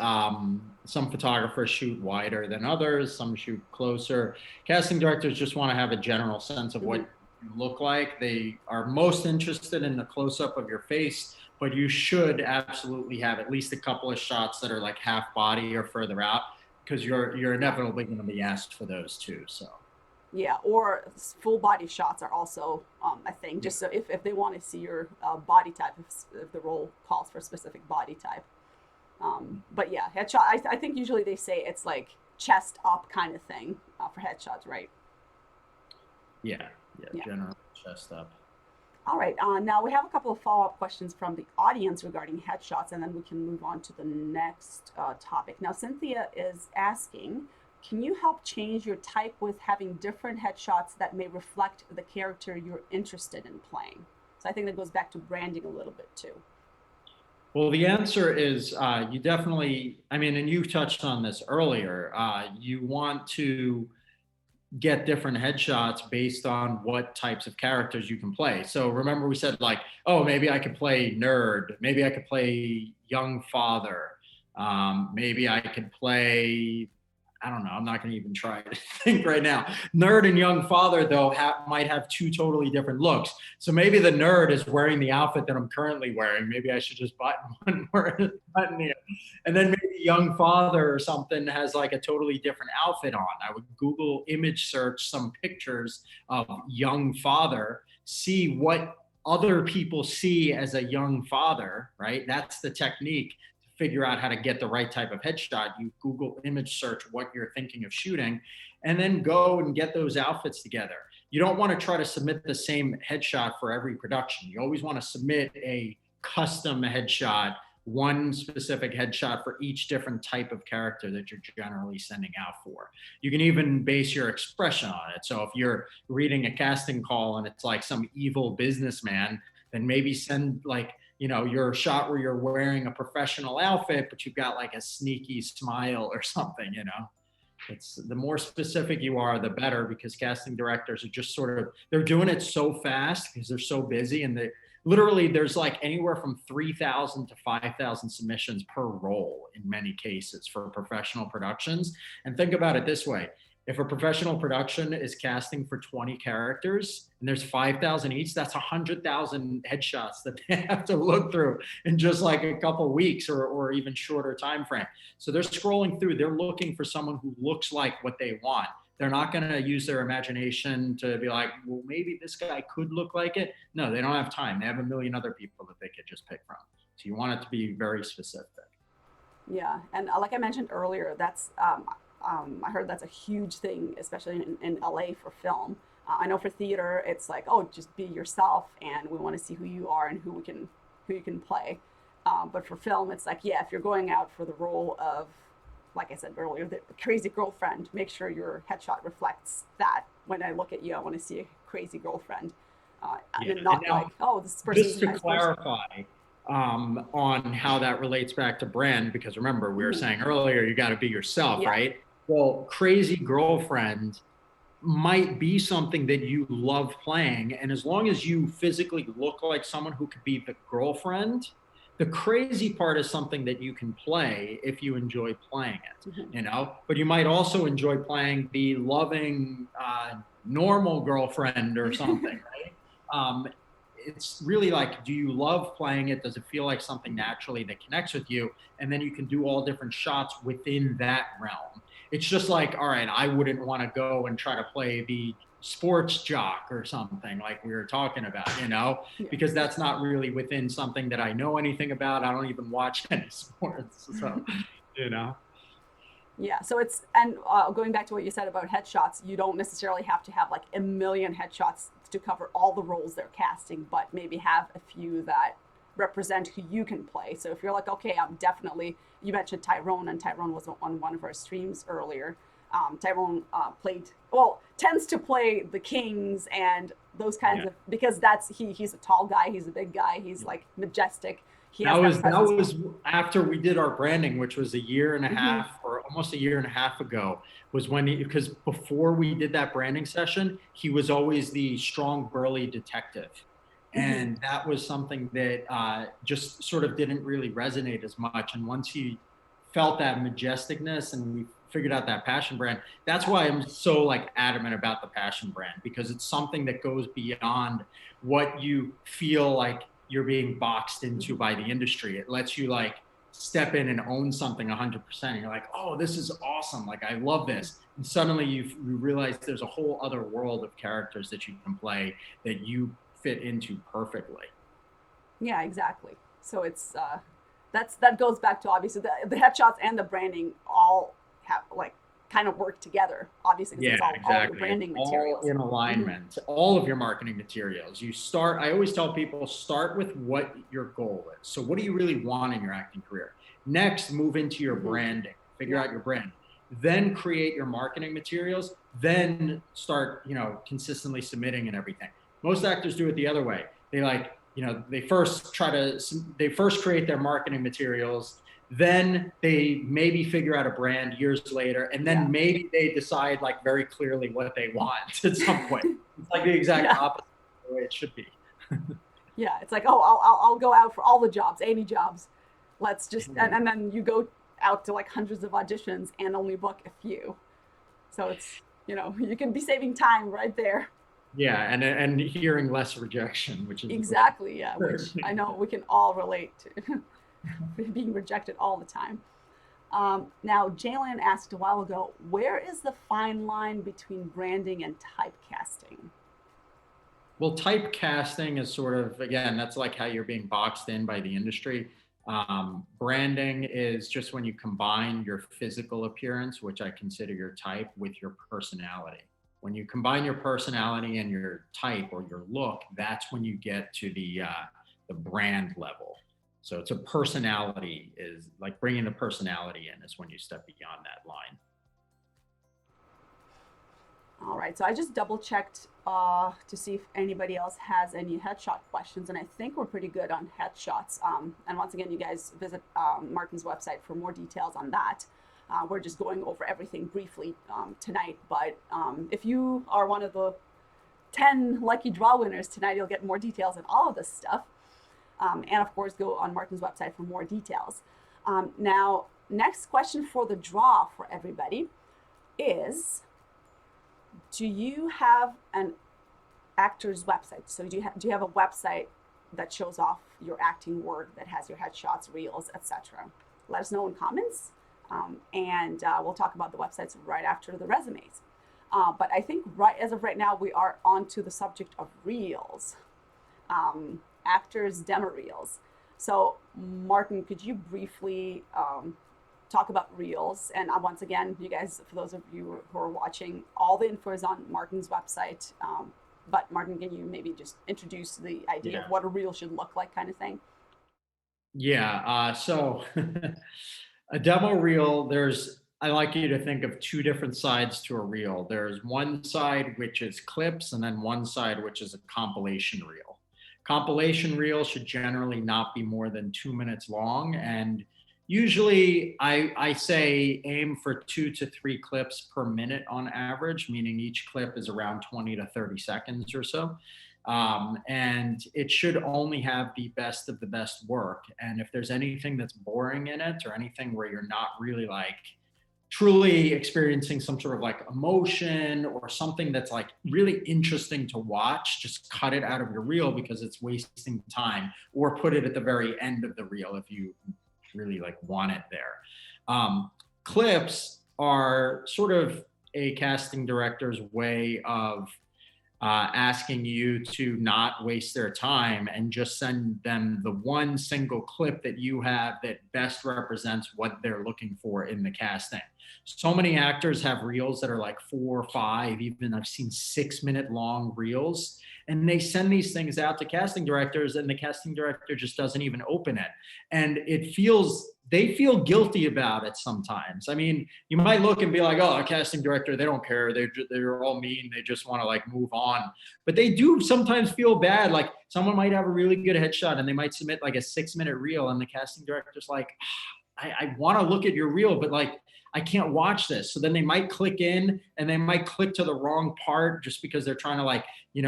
Some photographers shoot wider than others, some shoot closer. Casting directors just want to have a general sense of what you look like. They are most interested in the close-up of your face, but you should absolutely have at least a couple of shots that are like half body or further out, because you're inevitably going to be asked for those too. So. Yeah, or full body shots are also a thing, just so if they want to see your body type, if the role calls for a specific body type. But yeah, headshot, I think usually they say it's like chest up kind of thing for headshots, right? Yeah, generally chest up. All right, now we have a couple of follow-up questions from the audience regarding headshots, and then we can move on to the next topic. Now, Cynthia is asking, can you help change your type with having different headshots that may reflect the character you're interested in playing? So I think that goes back to branding a little bit too. Well, the answer is you definitely, and you touched on this earlier, you want to get different headshots based on what types of characters you can play. So remember we said like, oh, maybe I could play nerd, maybe I could play young father, maybe I could play, I don't know, I'm not going to even try to think right now. Nerd and young father, though, might have two totally different looks. So maybe the nerd is wearing the outfit that I'm currently wearing. Maybe I should just button here. And then maybe young father or something has like a totally different outfit on. I would Google image search some pictures of young father, see what other people see as a young father, right? That's the technique. Figure out how to get the right type of headshot. You Google image search what you're thinking of shooting, and then go and get those outfits together. You don't want to try to submit the same headshot for every production. You always want to submit a custom headshot, one specific headshot for each different type of character that you're generally sending out for. You can even base your expression on it. So if you're reading a casting call and it's like some evil businessman, then maybe send like, your shot where you're wearing a professional outfit, but you've got like a sneaky smile or something, It's the more specific you are, the better, because casting directors are just they're doing it so fast because they're so busy, and literally there's like anywhere from 3,000 to 5,000 submissions per role in many cases for professional productions. And think about it this way. If a professional production is casting for 20 characters and there's 5,000 each, that's 100,000 headshots that they have to look through in just like a couple weeks or even shorter time frame. So they're scrolling through, they're looking for someone who looks like what they want. They're not going to use their imagination to be like, well, maybe this guy could look like it. No, they don't have time. They have a million other people that they could just pick from. So you want it to be very specific. Yeah, and like I mentioned earlier, that's I heard that's a huge thing, especially in LA for film. I know for theater, it's like, oh, just be yourself, and we want to see who you are and who you can play. But for film, it's like, yeah, if you're going out for the role of, like I said earlier, the crazy girlfriend, make sure your headshot reflects that. When I look at you, I want to see a crazy girlfriend, and not and now, like, oh, this person just is to a nice clarify on how that relates back to brand, because remember, we were saying earlier, you got to be yourself, Yeah. right? Well, crazy girlfriend might be something that you love playing. And as long as you physically look like someone who could be the girlfriend, the crazy part is something that you can play if you enjoy playing it, you know? But you might also enjoy playing the loving, normal girlfriend or something, right? It's really like, do you love playing it? Does it feel like something naturally that connects with you? And then you can do all different shots within that realm. It's just like, all right, I wouldn't want to go and try to play the sports jock or something like we were talking about, you know, because that's not really within something that I know anything about. I don't even watch any sports. So, you know. Yeah, so it's, and going back to what you said about headshots, you don't necessarily have to have like a million headshots to cover all the roles they're casting, but maybe have a few that represent who you can play. So if you're like, okay, I'm definitely, you mentioned Tyrone, and Tyrone was on one of our streams earlier. Tyrone tends to play the kings and those kinds of, because he's a tall guy, he's a big guy, he's like majestic. That was after we did our branding, which was a year and a half or almost a year and a half ago, was when because before we did that branding session, he was always the strong, burly detective. And that was something that just sort of didn't really resonate as much. And once he felt that majesticness and we figured out that passion brand, that's why I'm so like adamant about the passion brand, because it's something that goes beyond what you feel like you're being boxed into by the industry. It lets you like step in and own something 100%. You're like, oh, this is awesome. Like, I love this. And suddenly you realize there's a whole other world of characters that you can play that you fit into perfectly. Yeah, exactly. So it's, that goes back to obviously the headshots and the branding all have like kind of work together, obviously, because exactly. all your branding materials. All in alignment, all of your marketing materials. I always tell people, start with what your goal is. So what do you really want in your acting career? Next, move into your branding, figure out your brand, then create your marketing materials, then start, consistently submitting and everything. Most actors do it the other way. They first create their marketing materials, then they maybe figure out a brand years later, and then maybe they decide like very clearly what they want at some point. It's like the exact opposite of the way it should be. Yeah, it's like, oh, I'll go out for all the jobs, 80 jobs. Let's just, and then you go out to like hundreds of auditions and only book a few. So it's, you can be saving time right there. Yeah, and hearing less rejection, which is exactly, which I know we can all relate to. Being rejected all the time. Now, Jalen asked a while ago, where is the fine line between branding and typecasting? Well, typecasting is sort of, again, that's like how you're being boxed in by the industry. Branding is just when you combine your physical appearance, which I consider your type, with your personality. When you combine your personality and your type or your look, that's when you get to the brand level. So it's a personality, is like bringing the personality in is when you step beyond that line. All right, so I just double checked to see if anybody else has any headshot questions, and I think we're pretty good on headshots. And once again, you guys visit Martin's website for more details on that. We're just going over everything briefly tonight, but if you are one of the 10 lucky draw winners tonight, you'll get more details on all of this stuff. And of course, go on Martin's website for more details. Now, next question for the draw for everybody is, do you have an actor's website? So do you have a website that shows off your acting work, that has your headshots, reels, etc.? Let us know in comments, and we'll talk about the websites right after the resumes. But I think as of right now, we are on to the subject of reels, actors' demo reels. So Martin, could you briefly talk about reels? And once again, you guys, for those of you who are watching, all the info is on Martin's website. But Martin, can you maybe just introduce the idea of what a reel should look like, kind of thing? Yeah. So a demo reel, I like you to think of two different sides to a reel. There's one side which is clips, and then one side which is a compilation reel. Compilation reel should generally not be more than 2 minutes long. And usually I say aim for 2 to 3 clips per minute on average, meaning each clip is around 20 to 30 seconds or so. And it should only have the best of the best work. And if there's anything that's boring in it, or anything where you're not really like truly experiencing some sort of like emotion, or something that's like really interesting to watch, just cut it out of your reel because it's wasting time, or put it at the very end of the reel if you really like want it there. Clips are sort of a casting director's way of asking you to not waste their time and just send them the one single clip that you have that best represents what they're looking for in the casting. So many actors have reels that are like 4 or 5, even I've seen 6-minute long reels, and they send these things out to casting directors, and the casting director just doesn't even open it. And they feel guilty about it sometimes. I mean, you might look and be like, oh, a casting director, they don't care. They're all mean. They just want to like move on. But they do sometimes feel bad. Like someone might have a really good headshot and they might submit like a 6-minute reel, and the casting director's like, I want to look at your reel, but like, I can't watch this. So then they might click in, and they might click to the wrong part just because they're trying to like,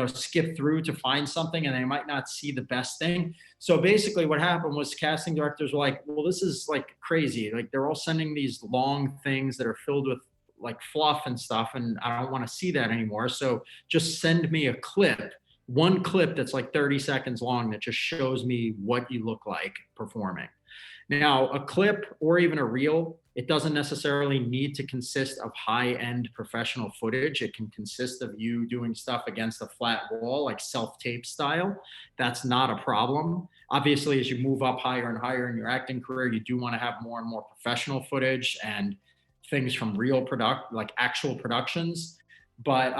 skip through to find something, and they might not see the best thing. So basically what happened was casting directors were like, well, this is like crazy. Like they're all sending these long things that are filled with like fluff and stuff, and I don't want to see that anymore. So just send me a clip, one clip that's like 30 seconds long that just shows me what you look like performing. Now, a clip or even a reel, it doesn't necessarily need to consist of high-end professional footage. It can consist of you doing stuff against a flat wall, like self-tape style. That's not a problem. Obviously, as you move up higher and higher in your acting career, you do want to have more and more professional footage and things from like actual productions. But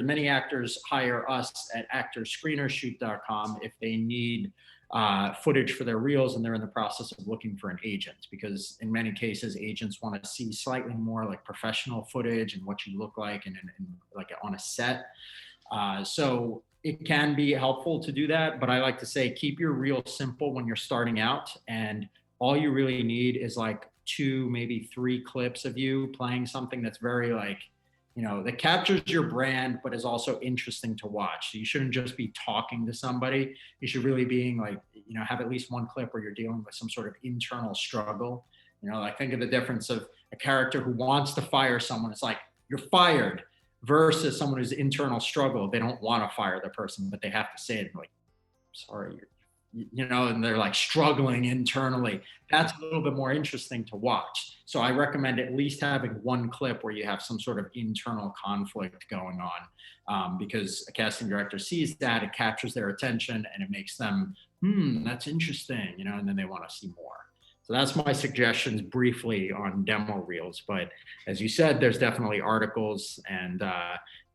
many actors hire us at actorscreenershoot.com if they need footage for their reels, and they're in the process of looking for an agent, because in many cases agents want to see slightly more like professional footage and what you look like and like on a set. So it can be helpful to do that, but I like to say keep your reel simple when you're starting out, and all you really need is like 2, maybe 3 clips of you playing something that's very like, that captures your brand, but is also interesting to watch. So you shouldn't just be talking to somebody. You should really being like, have at least one clip where you're dealing with some sort of internal struggle. Like think of the difference of a character who wants to fire someone. It's like, you're fired, versus someone who's internal struggle. They don't want to fire the person, but they have to say it like, sorry, and they're like struggling internally. That's a little bit more interesting to watch. So I recommend at least having one clip where you have some sort of internal conflict going on, because a casting director sees that, it captures their attention, and it makes them, that's interesting, and then they want to see more. So that's my suggestions briefly on demo reels. But as you said, there's definitely articles, and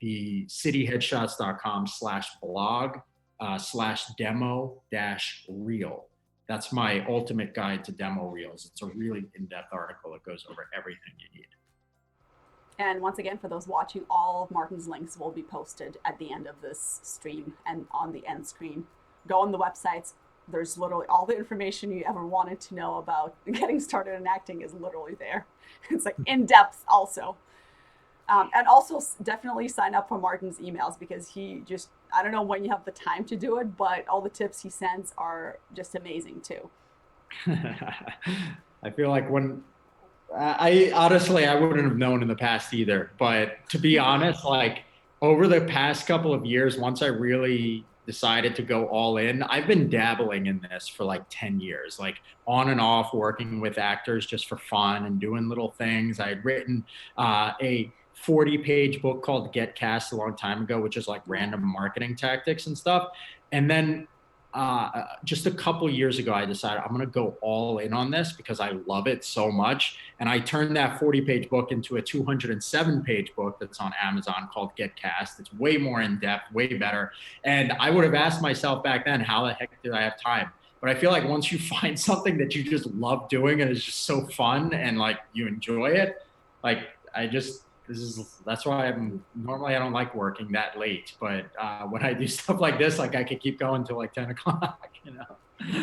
the cityheadshots.com/blog /demo-reel. That's my ultimate guide to demo reels. It's a really in-depth article that goes over everything you need. And once again, for those watching, all of Martin's links will be posted at the end of this stream and on the end screen. Go on the websites. There's literally all the information you ever wanted to know about getting started in acting is literally there. It's like in depth also. And also definitely sign up for Martin's emails because he just, I don't know when you have the time to do it, but all the tips he sends are just amazing too. I feel like when I honestly, I wouldn't have known in the past either. But to be honest, like over the past couple of years, once I really decided to go all in, I've been dabbling in this for like 10 years, like on and off working with actors just for fun and doing little things. I had written a 40-page book called Get Cast a long time ago, which is like random marketing tactics and stuff. And then just a couple years ago, I decided I'm going to go all in on this because I love it so much. And I turned that 40-page book into a 207-page book that's on Amazon called Get Cast. It's way more in depth, way better. And I would have asked myself back then, how the heck did I have time? But I feel like once you find something that you just love doing and it's just so fun and like you enjoy it, like I just that's why I'm normally I don't like working that late, but when I do stuff like this, like I could keep going till like 10 o'clock, you know?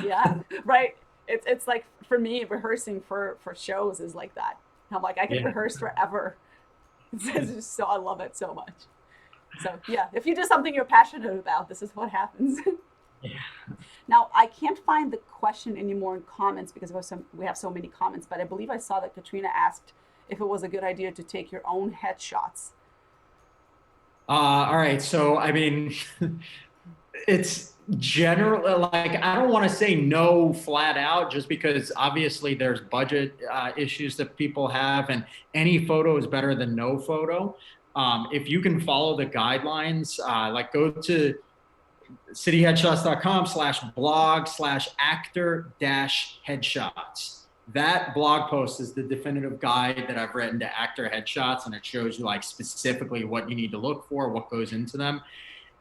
Yeah, right. It's like for me, rehearsing for shows is like that. I'm like I can Yeah. rehearse forever. It's just so I love it so much. So yeah, if you do something you're passionate about, this is what happens. Yeah. Now I can't find the question anymore in comments because we have so many comments, but I believe I saw that Katrina asked if it was a good idea to take your own headshots. All right. So, I mean, it's general, like, I don't want to say no flat out just because obviously there's budget issues that people have, and any photo is better than no photo. If you can follow the guidelines, like go to cityheadshots.com/blog/actor dash headshots. That blog post is the definitive guide that I've written to actor headshots, and it shows you like specifically what you need to look for, what goes into them.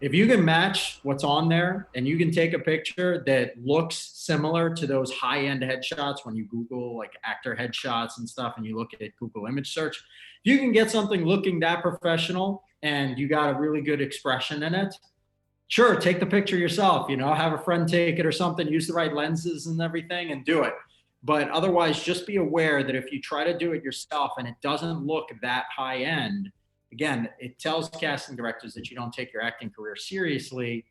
If you can match what's on there and you can take a picture that looks similar to those high-end headshots when you Google like actor headshots and stuff and you look at Google image search, if you can get something looking that professional and you got a really good expression in it, sure, take the picture yourself, you know, have a friend take it or something, use the right lenses and everything and do it. But otherwise, just be aware that if you try to do it yourself and it doesn't look that high end, again, it tells casting directors that you don't take your acting career seriously.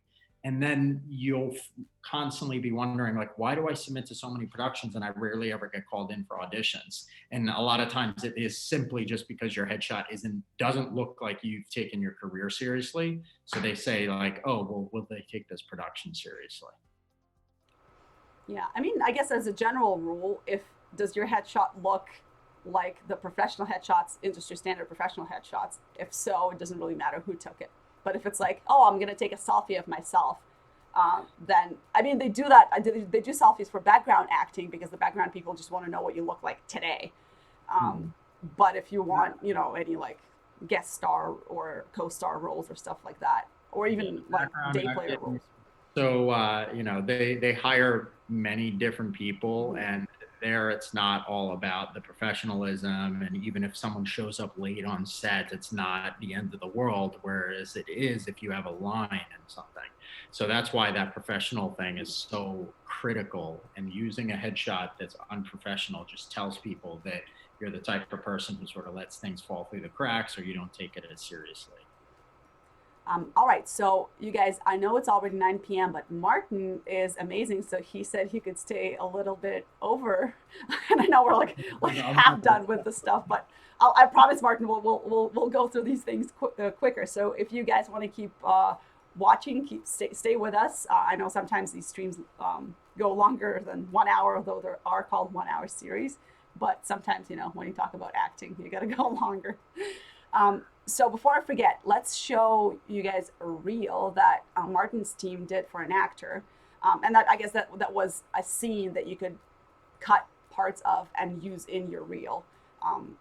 And then you'll constantly be wondering, like, why do I submit to so many productions and I rarely ever get called in for auditions? And a lot of times it is simply just because your headshot doesn't look like you've taken your career seriously. So they say like, oh, well, will they take this production seriously? Yeah, I mean, I guess as a general rule, if does your headshot look like the professional headshots, industry standard professional headshots? If so, it doesn't really matter who took it. But if it's like, oh, I'm gonna take a selfie of myself, then I mean, they do that. They do selfies for background acting because the background people just want to know what you look like today. Um, but if you want, you know, any like guest star or co-star roles or stuff like that, or even like day player roles. So you know, they hire many different people, and there it's not all about the professionalism. And even if someone shows up late on set, it's not the end of the world. Whereas it is if you have a line and something. So that's why that professional thing is so critical. And using a headshot that's unprofessional just tells people that you're the type of person who sort of lets things fall through the cracks, or you don't take it as seriously. All right, so you guys, I know it's already 9 p.m., but Martin is amazing. So he said he could stay a little bit over, and I know we're like half done with the stuff, but I promise, Martin, we'll go through these things quicker. So if you guys want to keep watching, stay with us. I know sometimes these streams go longer than 1 hour, although there are called 1 hour series. But sometimes, you know, when you talk about acting, you got to go longer. So before I forget, let's show you guys a reel that Martin's team did for an actor. And that I guess that was a scene that you could cut parts of and use in your reel.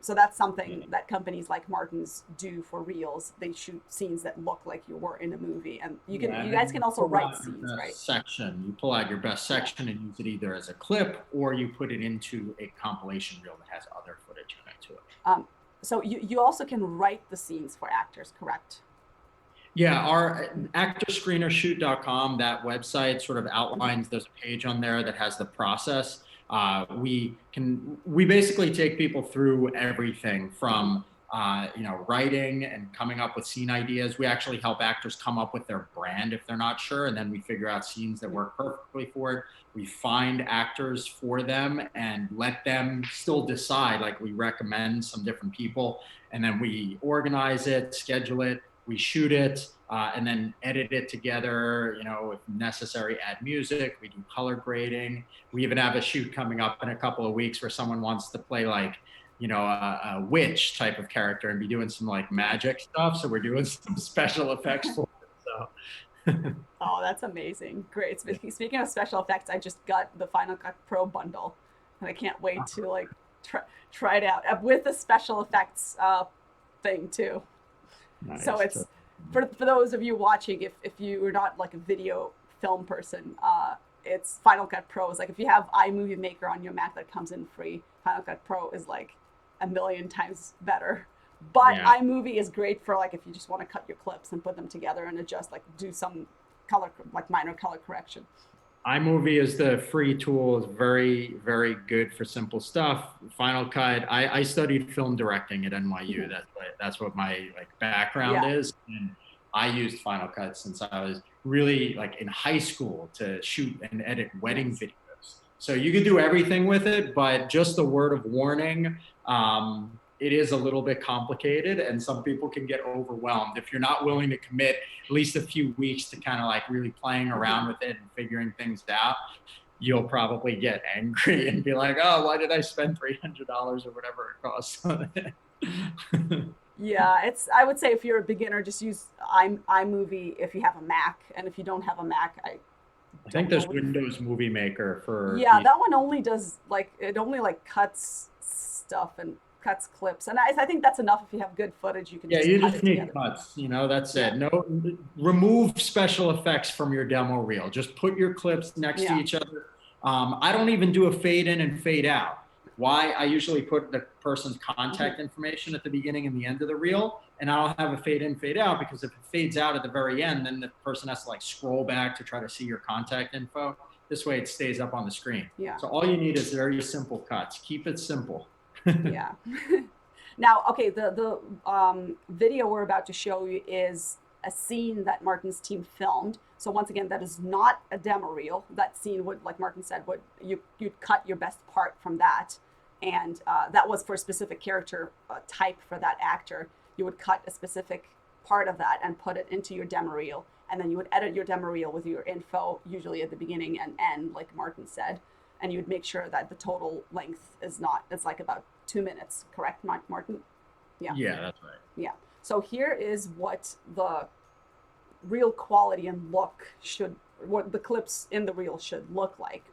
So that's something that companies like Martin's do for reels. They shoot scenes that look like you were in a movie, and you guys can also write scenes, right? Section. You pull out your best section and use it either as a clip or you put it into a compilation reel that has other footage connected to it. So you also can write the scenes for actors, correct? Yeah, our actorscreenershoot.com, that website sort of outlines, there's a page on there that has the process. We basically take people through everything from writing and coming up with scene ideas. We actually help actors come up with their brand if they're not sure, and then we figure out scenes that work perfectly for it. We find actors for them and let them still decide. Like, we recommend some different people, and then we organize it, schedule it, we shoot it, and then edit it together. If necessary, add music. We do color grading. We even have a shoot coming up in a couple of weeks where someone wants to play like a witch type of character and be doing some like magic stuff. So we're doing some special effects for it. So. Oh, that's amazing. Great. Speaking of special effects, I just got the Final Cut Pro bundle and I can't wait to like try it out with the special effects thing too. Nice. So it's for those of you watching, if you are not like a video film person, it's Final Cut Pro. It's like if you have iMovie Maker on your Mac that comes in free, Final Cut Pro is like a million times better. But iMovie is great for like if you just want to cut your clips and put them together and adjust, like do some color, like minor color correction. iMovie is the free tool. Is very, very good for simple stuff. Final Cut. I studied film directing at NYU. That's what my background is, and I used Final Cut since I was really like in high school to shoot and edit wedding videos. So you can do everything with it, but just a word of warning, it is a little bit complicated and some people can get overwhelmed. If you're not willing to commit at least a few weeks to kind of like really playing around with it and figuring things out, you'll probably get angry and be like, oh, why did I spend $300 or whatever it costs on it? Yeah, I would say if you're a beginner, just use iMovie if you have a Mac. And if you don't have a Mac, I think there's Windows Movie Maker for... Yeah, that one only does it only cuts stuff and cuts clips. And I think that's enough. If you have good footage, you can just you cut just it need together. Cuts, that's it. No, remove special effects from your demo reel. Just put your clips next to each other. I don't even do a fade in and fade out. Why? I usually put the person's contact information at the beginning and the end of the reel, and I'll have a fade in, fade out, because if it fades out at the very end, then the person has to like scroll back to try to see your contact info. This way it stays up on the screen. Yeah. So all you need is very simple cuts. Keep it simple. Yeah. Now, okay, the video we're about to show you is a scene that Martin's team filmed. So once again, that is not a demo reel. That scene would, like Martin said, you'd cut your best part from that. And that was for a specific character type for that actor. You would cut a specific part of that and put it into your demo reel. And then you would edit your demo reel with your info, usually at the beginning and end, like Martin said. And you would make sure that the total length it's like about 2 minutes, correct, Martin? Yeah. Yeah, that's right. Yeah. So here is what the real quality and look what the clips in the reel should look like.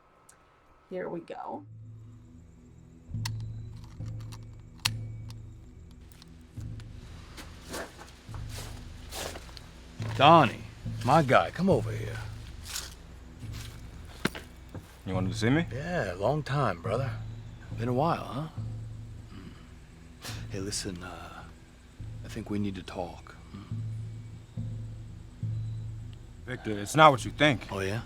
Here we go. Donnie, my guy, come over here. You wanted to see me? Yeah, long time, brother. Been a while, huh? Hey, listen, I think we need to talk. Victor, it's not what you think. Oh, yeah?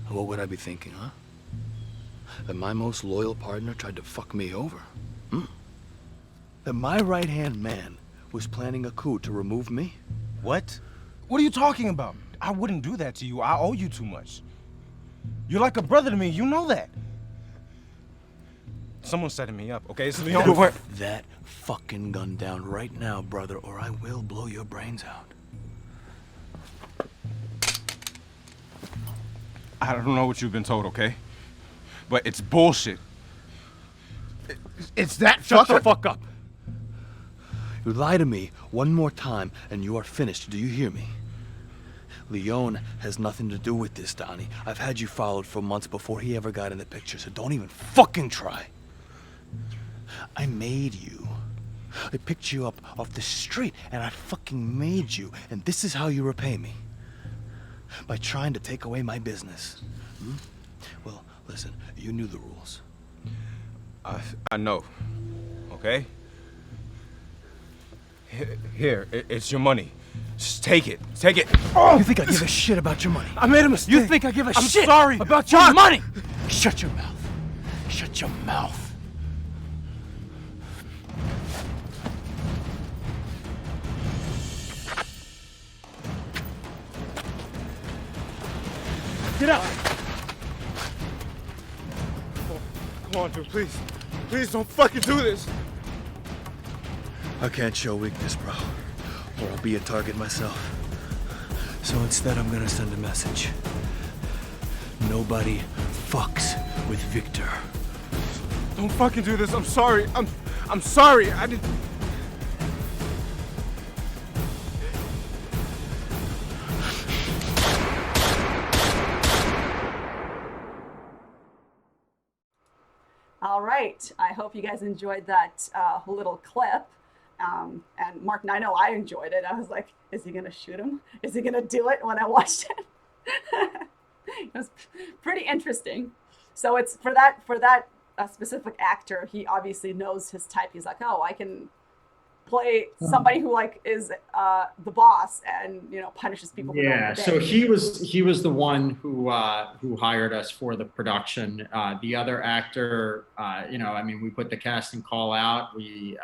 What would I be thinking, huh? That my most loyal partner tried to fuck me over? That my right-hand man was planning a coup to remove me? What? What are you talking about? I wouldn't do that to you. I owe you too much. You're like a brother to me. You know that. Someone's setting me up, okay? This is the only way. Put that fucking gun down right now, brother, or I will blow your brains out. I don't know what you've been told, okay? But it's bullshit. It's that. Shut the fuck up. You lie to me one more time and you are finished. Do you hear me? Leon has nothing to do with this, Donnie. I've had you followed for months before he ever got in the picture, so don't even fucking try. I made you. I picked you up off the street and I fucking made you. And this is how you repay me. By trying to take away my business. Well, listen, you knew the rules. I know, okay? Here, it's your money. Just take it. Take it. Oh! You think I give a shit about your money? I made a mistake. You think I give a shit sorry. about your money? Shut your mouth. Shut your mouth. Get out! Come on, dude, please. Please don't fucking do this. I can't show weakness, bro, or I'll be a target myself. So instead, I'm gonna send a message. Nobody fucks with Victor. Don't fucking do this. I'm sorry. I'm sorry. I didn't. All right. I hope you guys enjoyed that little clip. And Martin, I know I enjoyed it. I was like, is he going to shoot him? Is he going to do it when I watched it? It was pretty interesting. So it's for that specific actor, he obviously knows his type. He's like, oh, I can play somebody who like is the boss and punishes people. Yeah, so he was the one who hired us for the production. The other actor, we put the casting call out. We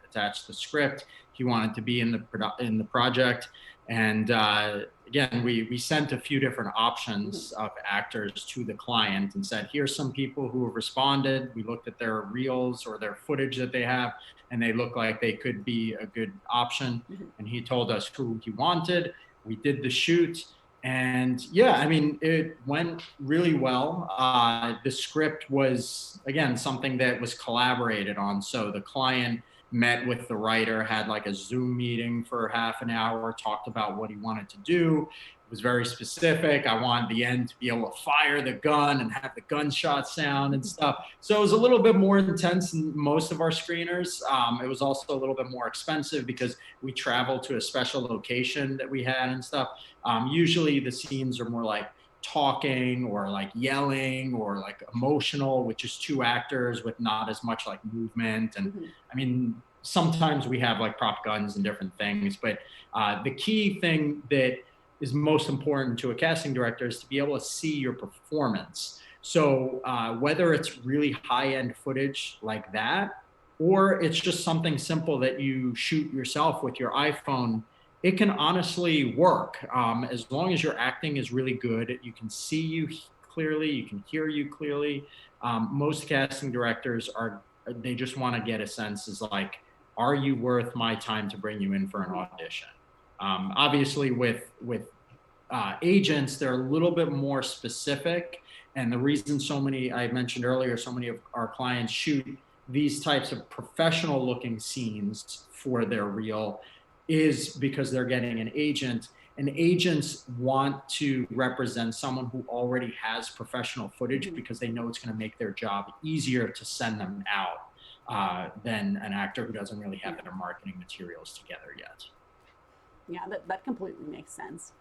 attached the script. He wanted to be in the project, and again, we sent a few different options of actors to the client and said, here's some people who have responded. We looked at their reels or their footage that they have, and they look like they could be a good option. And he told us who he wanted. We did the shoot, and it went really well. The script was, again, something that was collaborated on. So the client met with the writer, had like a Zoom meeting for half an hour, talked about what he wanted to do. It was very specific. I wanted the end to be able to fire the gun and have the gunshot sound and stuff. So it was a little bit more intense than most of our screeners. It was also a little bit more expensive because we traveled to a special location that we had and stuff. Usually the scenes are more like talking or like yelling or like emotional, which is two actors with not as much like movement. And sometimes we have like prop guns and different things, but the key thing that is most important to a casting director is to be able to see your performance. So whether it's really high-end footage like that, or it's just something simple that you shoot yourself with your iPhone, it can honestly work. As long as your acting is really good, you can see you clearly, you can hear you clearly. Most casting directors they just want to get a sense is like, are you worth my time to bring you in for an audition? Obviously with agents, they're a little bit more specific. And the reason I mentioned earlier, so many of our clients shoot these types of professional looking scenes for their reel is because they're getting an agent, and agents want to represent someone who already has professional footage because they know it's going to make their job easier to send them out than an actor who doesn't really have their marketing materials together yet. Yeah, that completely makes sense.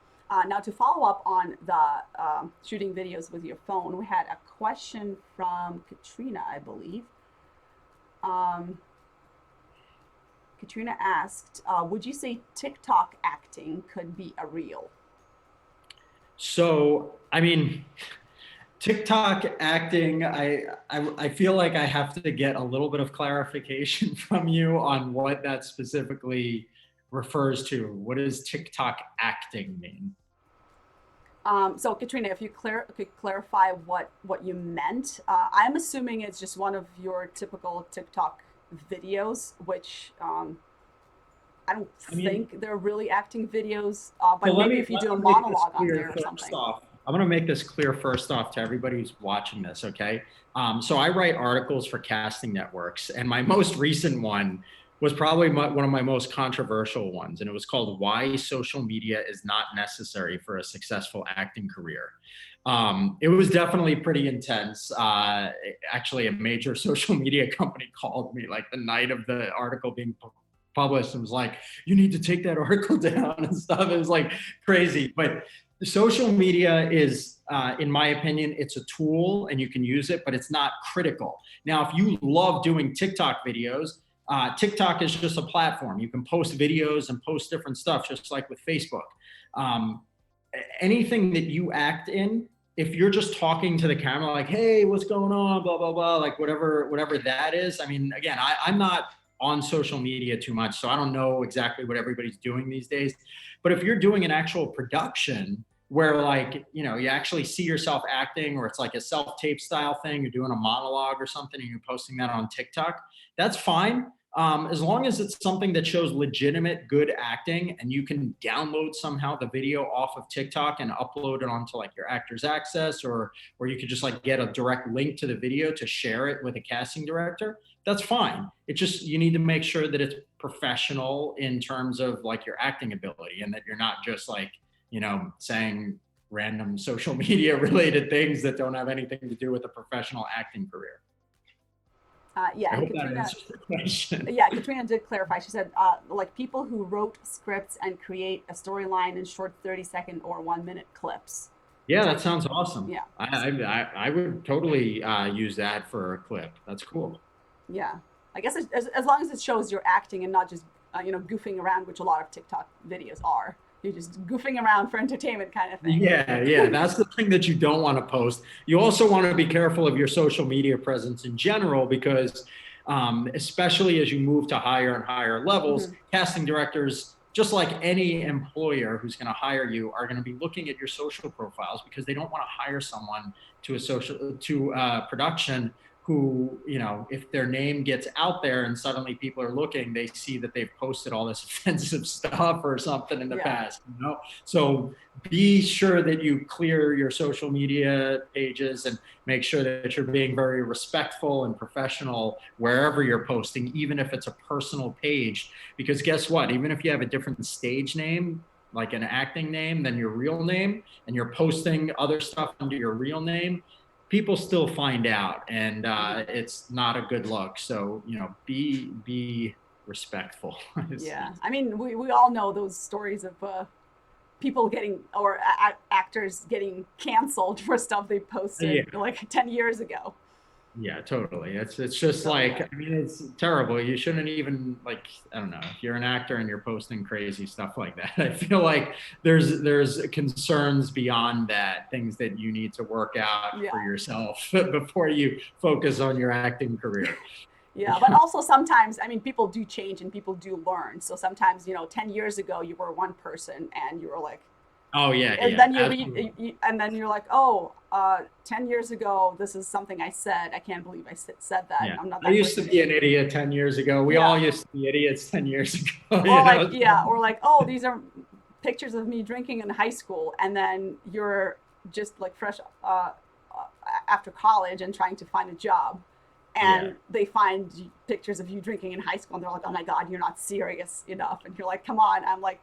Now, to follow up on the shooting videos with your phone, we had a question from Katrina, I believe. Katrina asked, would you say TikTok acting could be a reel? So, TikTok acting, I feel like I have to get a little bit of clarification from you on what that specifically refers to. What does TikTok acting mean? So Katrina, if you could clarify what you meant. I'm assuming it's just one of your typical TikTok videos, which I don't think they're really acting videos, but maybe if you do a monologue on there or something. I'm going to make this clear first off to everybody who's watching this, okay? So I write articles for casting networks, and my most recent one was probably one of my most controversial ones, and it was called Why Social Media is Not Necessary for a Successful Acting Career. It was definitely pretty intense. Actually, a major social media company called me like the night of the article being published and was like, you need to take that article down and stuff. It was like crazy. But the social media is, in my opinion, it's a tool and you can use it, but it's not critical. Now, if you love doing TikTok videos, TikTok is just a platform. You can post videos and post different stuff, just like with Facebook. Anything that you act in, if you're just talking to the camera, like, hey, what's going on, blah, blah, blah, like whatever that is. Again, I'm not on social media too much, so I don't know exactly what everybody's doing these days. But if you're doing an actual production, where like, you know, you actually see yourself acting, or it's like a self-tape style thing, you're doing a monologue or something and you're posting that on TikTok, that's fine. As long as it's something that shows legitimate good acting and you can download somehow the video off of TikTok and upload it onto like your Actors Access, or you could just like get a direct link to the video to share it with a casting director, that's fine. It just, you need to make sure that it's professional in terms of like your acting ability, and that you're not just like, you know, saying random social media related things that don't have anything to do with a professional acting career. Yeah, I and hope that Katrina, answers the question. yeah, Katrina did clarify. She said, like people who wrote scripts and create a storyline in short 30-second or 1-minute clips. Yeah, that sounds awesome. Yeah. I would totally use that for a clip. That's cool. Yeah, I guess as long as it shows you're acting and not just you know, goofing around, which a lot of TikTok videos are. You're just goofing around for entertainment kind of thing. Yeah, that's the thing that you don't want to post. You also want to be careful of your social media presence in general, because especially as you move to higher and higher levels, casting directors, just like any employer who's going to hire you, are going to be looking at your social profiles, because they don't want to hire someone to production who, you know, if their name gets out there and suddenly people are looking, they see that they've posted all this offensive stuff or something in the past, you know? So be sure that you clear your social media pages and make sure that you're being very respectful and professional wherever you're posting, even if it's a personal page. Because guess what? Even if you have a different stage name, like an acting name, than your real name, and you're posting other stuff under your real name, people still find out, and it's not a good look. So, you know, be respectful. Yeah, I mean, we all know those stories of people getting, or actors getting canceled for stuff they posted like 10 years ago. Yeah, totally. It's just like, I mean, it's terrible. You shouldn't even, like, I don't know, if you're an actor and you're posting crazy stuff like that, I feel like there's concerns beyond that, things that you need to work out for yourself before you focus on your acting career. Yeah, but also sometimes, I mean, people do change and people do learn. So sometimes, you know, 10 years ago you were one person and you were like, oh yeah, and then you read, and then you're like, oh, 10 years ago, this is something I said. I can't believe I said that. Yeah. I'm not that I used to be an idiot 10 years ago. We all used to be idiots 10 years ago. Or like, or like, oh, these are pictures of me drinking in high school, and then you're just like fresh after college and trying to find a job, and they find pictures of you drinking in high school, and they're like, oh my God, you're not serious enough, and you're like, come on, I'm like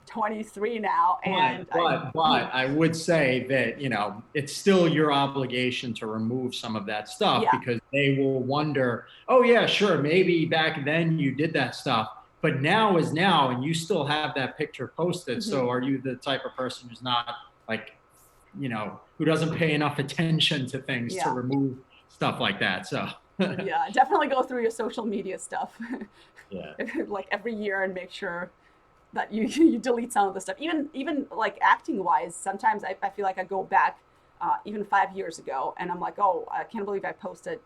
23 now, and but I would say that, you know, it's still your obligation to remove some of that stuff, because they will wonder, oh yeah, sure, maybe back then you did that stuff, but now is now, and you still have that picture posted. So are you the type of person who's not, like, you know, who doesn't pay enough attention to things to remove stuff like that? So yeah, definitely go through your social media stuff yeah, like every year, and make sure that you delete some of the stuff. Even like acting wise, sometimes I feel like I go back even 5 years ago, and I'm like, oh, I can't believe I posted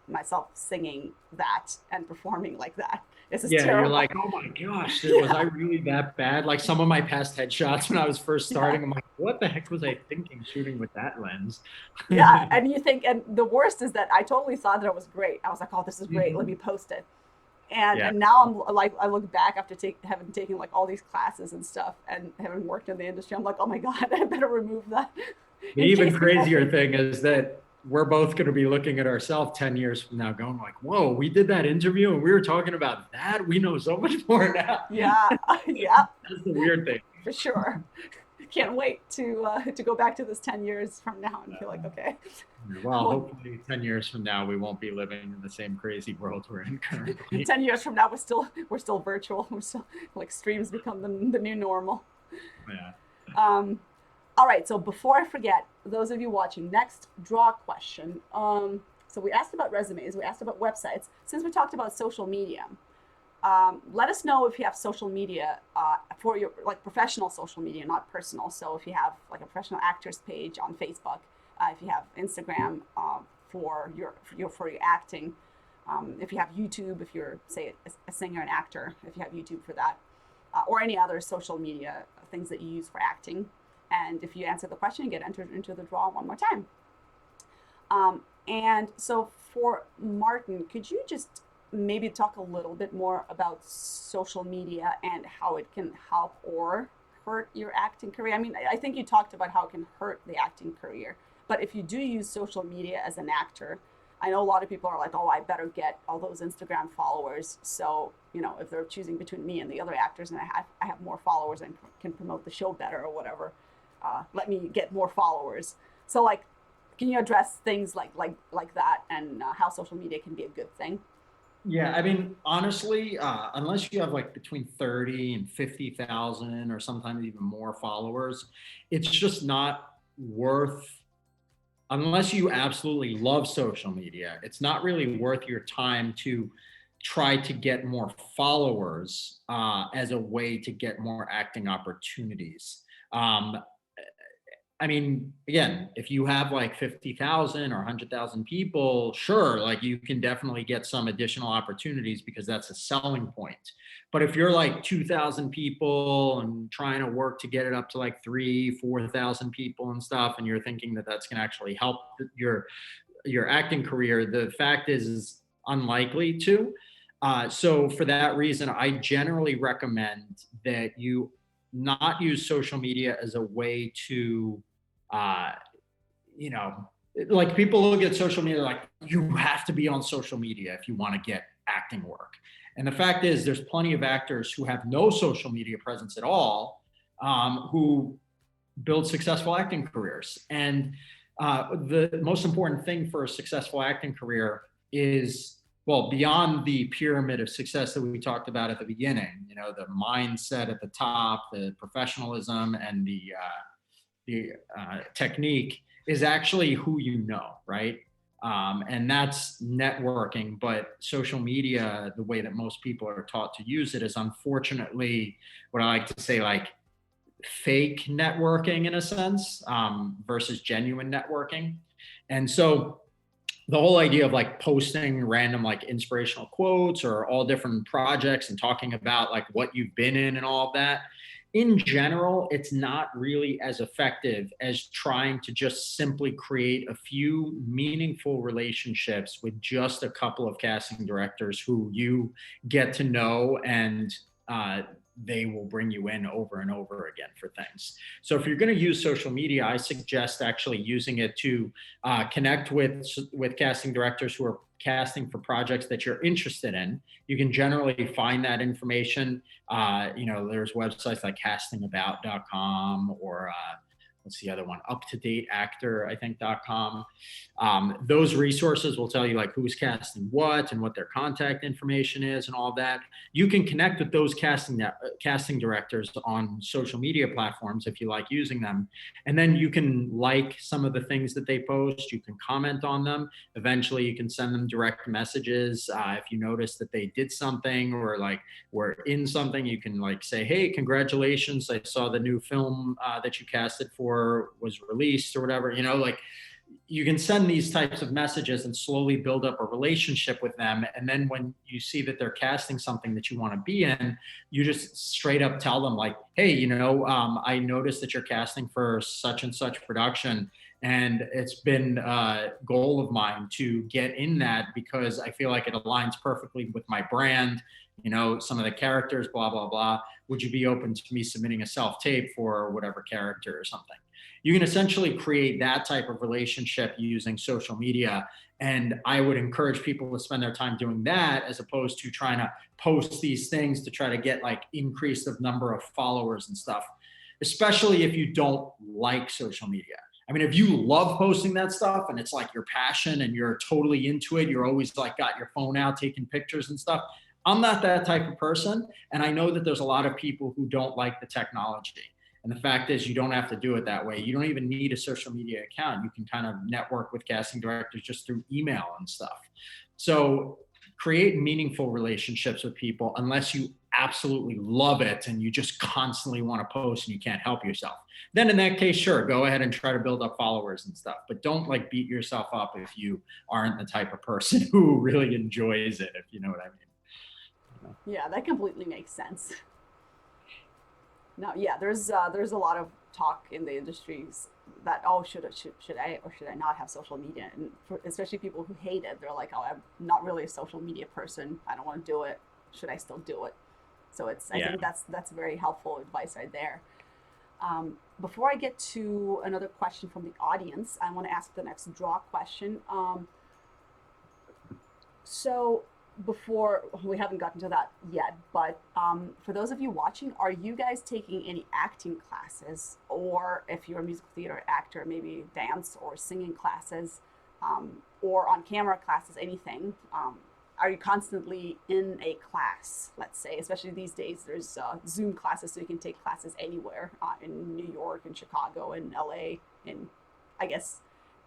myself singing that and performing like that. This is terrible. You're like, oh my gosh, was I really that bad? Like some of my past headshots when I was first starting, I'm like, what the heck was I thinking shooting with that lens? Yeah, and you think, and the worst is that I totally thought that it was great. I was like, oh, this is great, let me post it. And now I'm like, I look back after having taken like all these classes and stuff and having worked in the industry, I'm like, oh my God, I better remove that. The even crazier thing is that we're both going to be looking at ourselves 10 years from now going like, whoa, we did that interview and we were talking about that. We know so much more now. Yeah. Yeah. That's the weird thing. For sure. Can't wait to go back to this 10 years from now and feel like, okay. Well, hopefully 10 years from now, we won't be living in the same crazy world we're in currently. 10 years from now, we're still virtual. We're still like streams become the new normal. Yeah. All right. So before I forget, those of you watching, next draw question. So we asked about resumes. We asked about websites. Since we talked about social media, let us know if you have social media for your like professional social media, not personal. So if you have like a professional actors page on Facebook, if you have Instagram for your acting, if you have YouTube, if you're say a singer and actor, if you have YouTube for that, or any other social media things that you use for acting. And if you answer the question, you get entered into the draw one more time. And so for Martin, could you just maybe talk a little bit more about social media and how it can help or hurt your acting career? I mean, I think you talked about how it can hurt the acting career, but if you do use social media as an actor, I know a lot of people are like, oh, I better get all those Instagram followers. So, you know, if they're choosing between me and the other actors and I have more followers and can promote the show better or whatever, let me get more followers. So like, can you address things like that and how social media can be a good thing? Yeah, I mean, honestly, unless you have like between 30 and 50,000 or sometimes even more followers, it's just not worth, unless you absolutely love social media, it's not really worth your time to try to get more followers as a way to get more acting opportunities. Um, I mean, again, if you have like 50,000 or 100,000 people, sure, like you can definitely get some additional opportunities because that's a selling point. But if you're like 2,000 people and trying to work to get it up to like 4,000 people and stuff, and you're thinking that that's going to actually help your acting career, the fact is unlikely to. So for that reason, I generally recommend that you not use social media as a way to uh, you know, like people look at social media like you have to be on social media if you want to get acting work. And the fact is, there's plenty of actors who have no social media presence at all, who build successful acting careers. And the most important thing for a successful acting career is, well, beyond the pyramid of success that we talked about at the beginning, you know, the mindset at the top, the professionalism, and the technique is actually who you know, right? And that's networking. But social media, the way that most people are taught to use it, is unfortunately what I like to say, like fake networking in a sense, versus genuine networking. And so the whole idea of like posting random like inspirational quotes or all different projects and talking about like what you've been in and all of that, in general, it's not really as effective as trying to just simply create a few meaningful relationships with just a couple of casting directors who you get to know, and they will bring you in over and over again for things. So if you're going to use social media, I suggest actually using it to connect with casting directors who are casting for projects that you're interested in. You can generally find that information. You know, there's websites like castingabout.com or what's the other one? UpToDateActor, I think.com. Those resources will tell you like who's casting what and what their contact information is and all of that. You can connect with those casting directors on social media platforms if you like using them. And then you can like some of the things that they post. You can comment on them. Eventually you can send them direct messages. If you notice that they did something or like were in something, you can like say, hey, congratulations, I saw the new film that you casted for was released or whatever, you know, like you can send these types of messages and slowly build up a relationship with them. And then when you see that they're casting something that you want to be in, you just straight up tell them like, hey, you know, I noticed that you're casting for such and such production. And it's been a goal of mine to get in that because I feel like it aligns perfectly with my brand, you know, some of the characters, blah, blah, blah. Would you be open to me submitting a self-tape for whatever character or something? You can essentially create that type of relationship using social media. And I would encourage people to spend their time doing that as opposed to trying to post these things to try to get like increase of number of followers and stuff, especially if you don't like social media. I mean, if you love posting that stuff and it's like your passion and you're totally into it, you're always like got your phone out taking pictures and stuff. I'm not that type of person. And I know that there's a lot of people who don't like the technology. And the fact is, you don't have to do it that way. You don't even need a social media account. You can kind of network with casting directors just through email and stuff. So create meaningful relationships with people unless you absolutely love it and you just constantly want to post and you can't help yourself. Then in that case, sure, go ahead and try to build up followers and stuff. But don't like beat yourself up if you aren't the type of person who really enjoys it, if you know what I mean. Yeah, that completely makes sense. Now, yeah, there's a lot of talk in the industries that, oh, should I or should I not have social media? And especially people who hate it, they're like, oh, I'm not really a social media person. I don't want to do it. Should I still do it? So I think that's very helpful advice right there. Before I get to another question from the audience, I want to ask the next draw question. So before, we haven't gotten to that yet, but for those of you watching, are you guys taking any acting classes, or if you're a musical theater actor, maybe dance or singing classes, or on camera classes, anything? Are you constantly in a class, let's say, especially these days, there's Zoom classes, so you can take classes anywhere, in New York, in Chicago, in LA, in, I guess,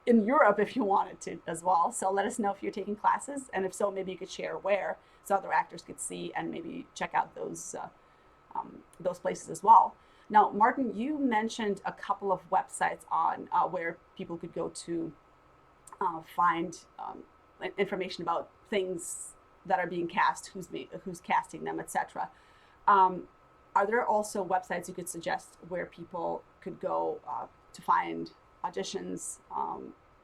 in Europe if you wanted to as well. So let us know if you're taking classes, and if so, maybe you could share where, so other actors could see and maybe check out those places as well. Now, Martin, you mentioned a couple of websites on where people could go to find information about things that are being cast, who's casting them, etc. Are there also websites you could suggest where people could go to find auditions,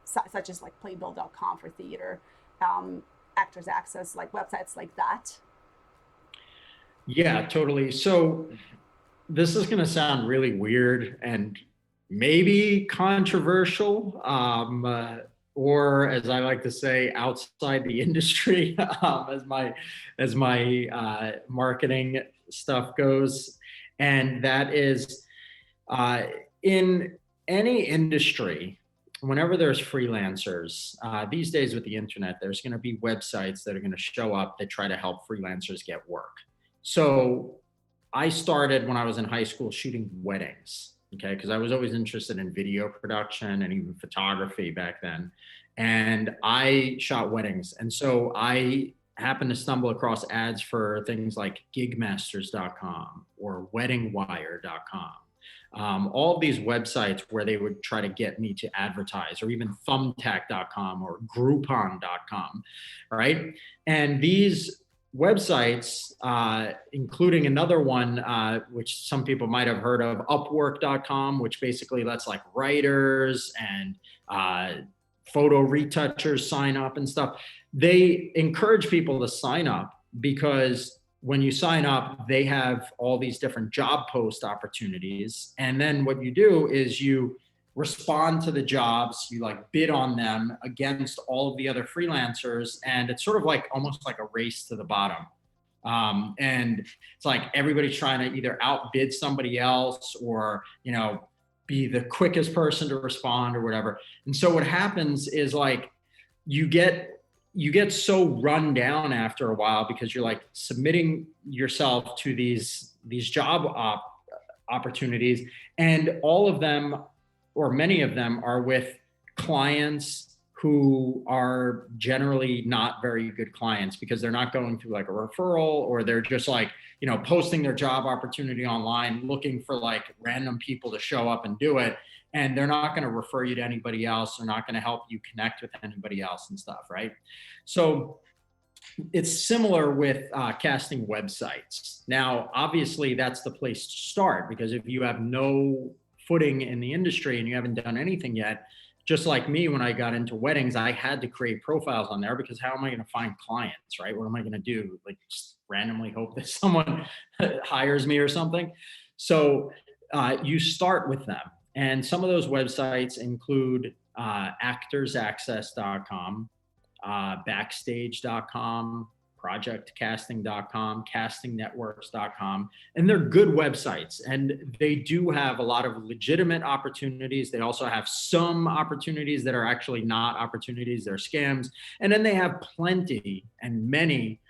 such as like playbill.com for theater, Actors Access, like websites like that? Yeah, totally. So this is going to sound really weird and maybe controversial, or as I like to say, outside the industry, as my marketing stuff goes, and that is in any industry. Whenever there's freelancers, these days with the internet, there's going to be websites that are going to show up that try to help freelancers get work. So I started when I was in high school shooting weddings, okay, because I was always interested in video production and even photography back then. And I shot weddings. And so I happened to stumble across ads for things like gigmasters.com or weddingwire.com. All of these websites where they would try to get me to advertise, or even thumbtack.com or groupon.com, right? And these websites, including another one, which some people might have heard of, upwork.com, which basically lets like writers and photo retouchers sign up and stuff. They encourage people to sign up because when you sign up, they have all these different job post opportunities. And then what you do is you respond to the jobs, you like bid on them against all of the other freelancers. And it's sort of like almost like a race to the bottom. And it's like everybody's trying to either outbid somebody else or, you know, be the quickest person to respond or whatever. And so what happens is like you get so run down after a while because you're like submitting yourself to these job opportunities, and all of them or many of them are with clients who are generally not very good clients because they're not going through like a referral, or they're just like, you know, posting their job opportunity online, looking for like random people to show up and do it. And they're not going to refer you to anybody else. They're not going to help you connect with anybody else and stuff, right? So it's similar with casting websites. Now, obviously, that's the place to start, because if you have no footing in the industry and you haven't done anything yet, just like me, when I got into weddings, I had to create profiles on there because how am I going to find clients, right? What am I going to do? Like just randomly hope that someone hires me or something? So you start with them. And some of those websites include actorsaccess.com, backstage.com, projectcasting.com, castingnetworks.com, and they're good websites. And they do have a lot of legitimate opportunities. They also have some opportunities that are actually not opportunities, they're scams. And then they have plenty and many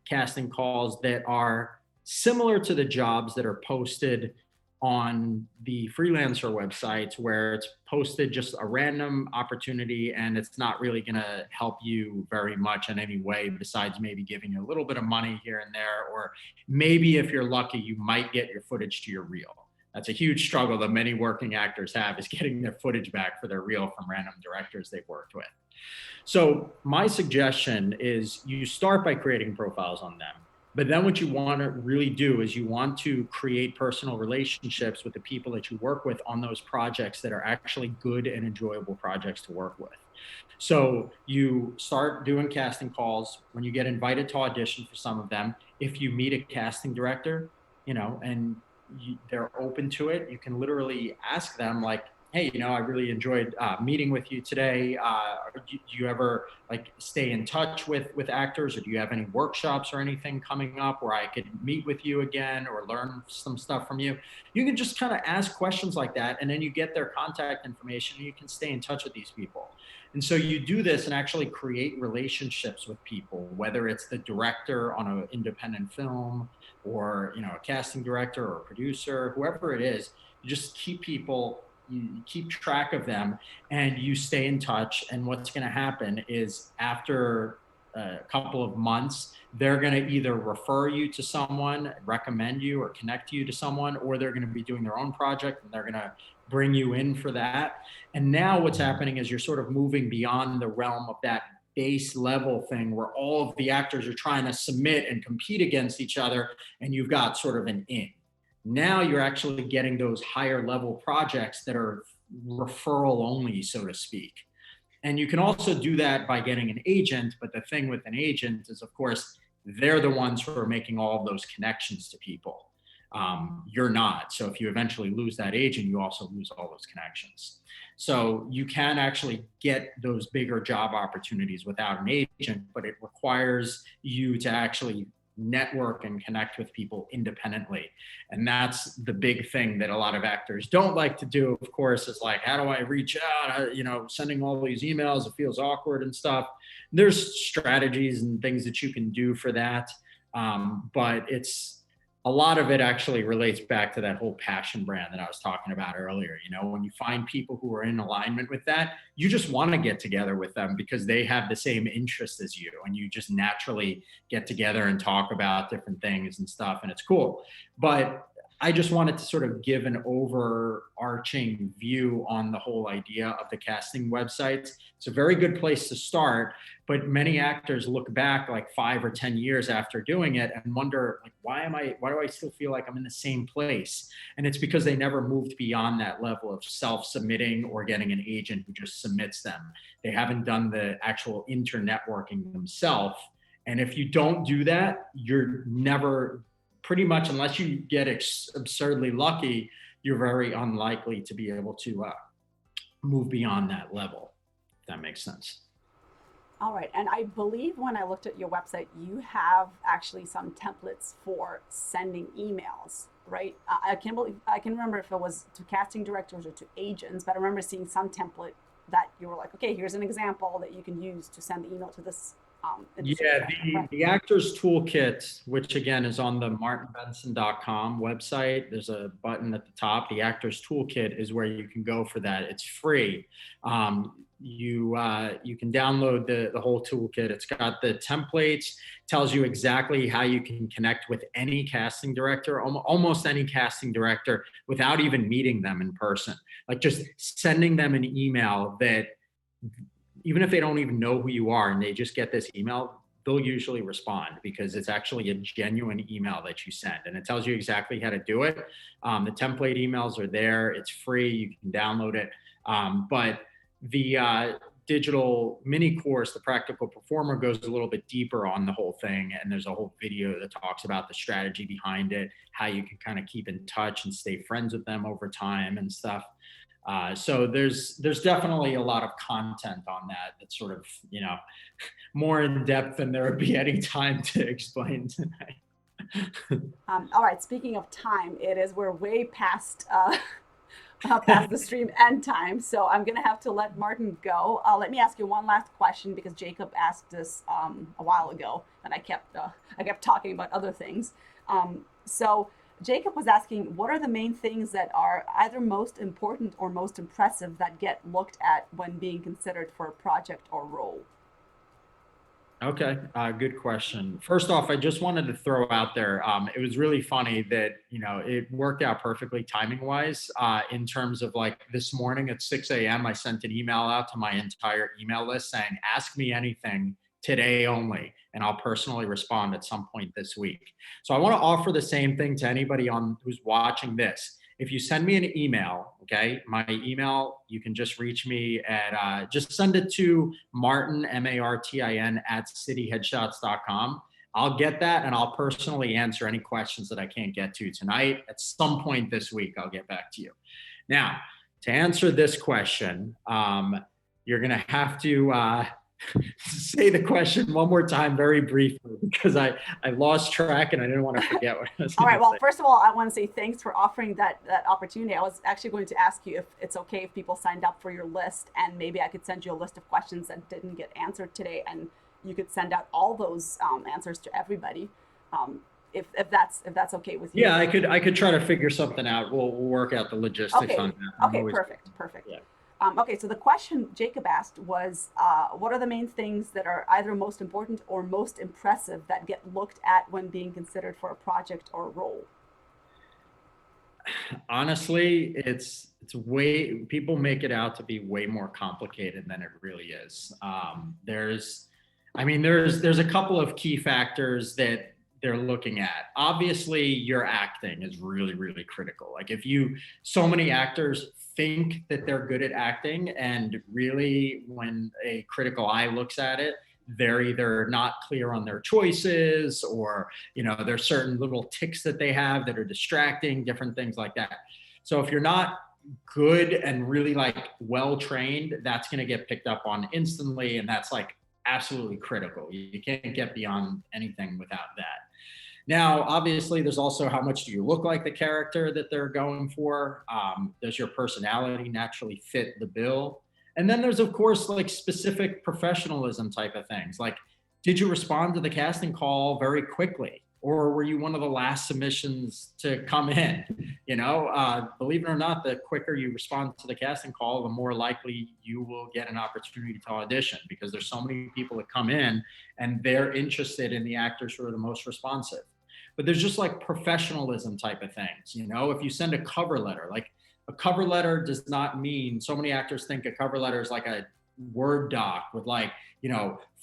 casting calls that are similar to the jobs that are posted on the freelancer websites, where it's posted just a random opportunity and it's not really going to help you very much in any way besides maybe giving you a little bit of money here and there, or maybe if you're lucky you might get your footage to your reel. That's a huge struggle that many working actors have, is getting their footage back for their reel from random directors they've worked with. So my suggestion is you start by creating profiles on them. But then what you want to really do is you want to create personal relationships with the people that you work with on those projects that are actually good and enjoyable projects to work with. So you start doing casting calls. When you get invited to audition for some of them, if you meet a casting director, and they're open to it, you can literally ask them like, hey, I really enjoyed meeting with you today. Do you ever like stay in touch with actors, or do you have any workshops or anything coming up where I could meet with you again or learn some stuff from you? You can just kind of ask questions like that, and then you get their contact information and you can stay in touch with these people. And so you do this and actually create relationships with people, whether it's the director on an independent film or, a casting director or a producer, whoever it is. You just keep people, you keep track of them, and you stay in touch. And what's going to happen is after a couple of months, they're going to either refer you to someone, recommend you, or connect you to someone, or they're going to be doing their own project and they're going to bring you in for that. And now what's happening is you're sort of moving beyond the realm of that base level thing where all of the actors are trying to submit and compete against each other, and you've got sort of an in. Now you're actually getting those higher level projects that are referral only, so to speak. And you can also do that by getting an agent. But the thing with an agent is, of course, they're the ones who are making all of those connections to people. You're not. So if you eventually lose that agent, you also lose all those connections. So you can actually get those bigger job opportunities without an agent, but it requires you to actually network and connect with people independently. And that's the big thing that a lot of actors don't like to do, of course, is like, how do I reach out? Sending all these emails, it feels awkward and stuff. There's strategies and things that you can do for that. But a lot of it actually relates back to that whole passion brand that I was talking about earlier. When you find people who are in alignment with that, you just want to get together with them because they have the same interest as you, and you just naturally get together and talk about different things and stuff, and it's cool. But I just wanted to sort of give an overarching view on the whole idea of the casting websites. It's a very good place to start, but many actors look back like 5 or 10 years after doing it and wonder, like, why do I still feel like I'm in the same place? And it's because they never moved beyond that level of self-submitting or getting an agent who just submits them. They haven't done the actual internetworking themselves. And if you don't do that, you're never, pretty much, unless you get absurdly lucky, you're very unlikely to be able to move beyond that level, if that makes sense. All right. And I believe when I looked at your website, you have actually some templates for sending emails, right? I can remember if it was to casting directors or to agents, but I remember seeing some template that you were like, okay, here's an example that you can use to send the email to this. The Actors Toolkit, which again is on the martinbentsen.com website. There's a button at the top. The Actors Toolkit is where you can go for that. It's free. You can download the whole toolkit. It's got the templates, tells you exactly how you can connect with any casting director, almost any casting director, without even meeting them in person. Like just sending them an email that, even if they don't even know who you are and they just get this email, they'll usually respond because it's actually a genuine email that you send, and it tells you exactly how to do it. The template emails are there. It's free. You can download it. But the digital mini course, The Practical Performer, goes a little bit deeper on the whole thing. And there's a whole video that talks about the strategy behind it, how you can kind of keep in touch and stay friends with them over time and stuff. So there's definitely a lot of content on that that's sort of, more in depth than there would be any time to explain tonight. All right. Speaking of time, we're way past past the stream end time. So I'm going to have to let Martin go. Let me ask you one last question, because Jacob asked this a while ago and I kept talking about other things. So Jacob was asking, what are the main things that are either most important or most impressive that get looked at when being considered for a project or role? Okay, good question. First off, I just wanted to throw out there, it was really funny that, it worked out perfectly timing wise in terms of like this morning at 6 a.m., I sent an email out to my entire email list saying, ask me anything today only, and I'll personally respond at some point this week. So I want to offer the same thing to anybody on who's watching this. If you send me an email, okay, my email, you can just reach me at, just send it to Martin, Martin, at cityheadshots.com. I'll get that and I'll personally answer any questions that I can't get to tonight. At some point this week, I'll get back to you. Now, to answer this question, you're going to have to say the question one more time very briefly, because I lost track and I didn't want to forget what I was All right. Well, say. first of all, I want to say thanks for offering that opportunity. I was actually going to ask you if it's okay if people signed up for your list, and maybe I could send you a list of questions that didn't get answered today, and you could send out all those answers to everybody. If that's okay with you. Yeah, I could try to figure something out. We'll work out the logistics on that. Okay, perfect. Yeah. Okay, so the question Jacob asked was, what are the main things that are either most important or most impressive that get looked at when being considered for a project or a role? Honestly, it's way, people make it out to be way more complicated than it really is. There's a couple of key factors that they're looking at. Obviously, your acting is really, really critical. Like so many actors think that they're good at acting, and really when a critical eye looks at it, they're either not clear on their choices, or, there's certain little tics that they have that are distracting, different things like that. So if you're not good and really well-trained, that's going to get picked up on instantly. And that's absolutely critical. You can't get beyond anything without that. Now, obviously, there's also how much do you look like the character that they're going for? Does your personality naturally fit the bill? And then there's, of course, specific professionalism type of things. Did you respond to the casting call very quickly? Or were you one of the last submissions to come in? Believe it or not, the quicker you respond to the casting call, the more likely you will get an opportunity to audition, because there's so many people that come in and they're interested in the actors who are the most responsive. But there's just professionalism type of things. If you send a cover letter, a cover letter does not mean, so many actors think a cover letter is like a Word doc with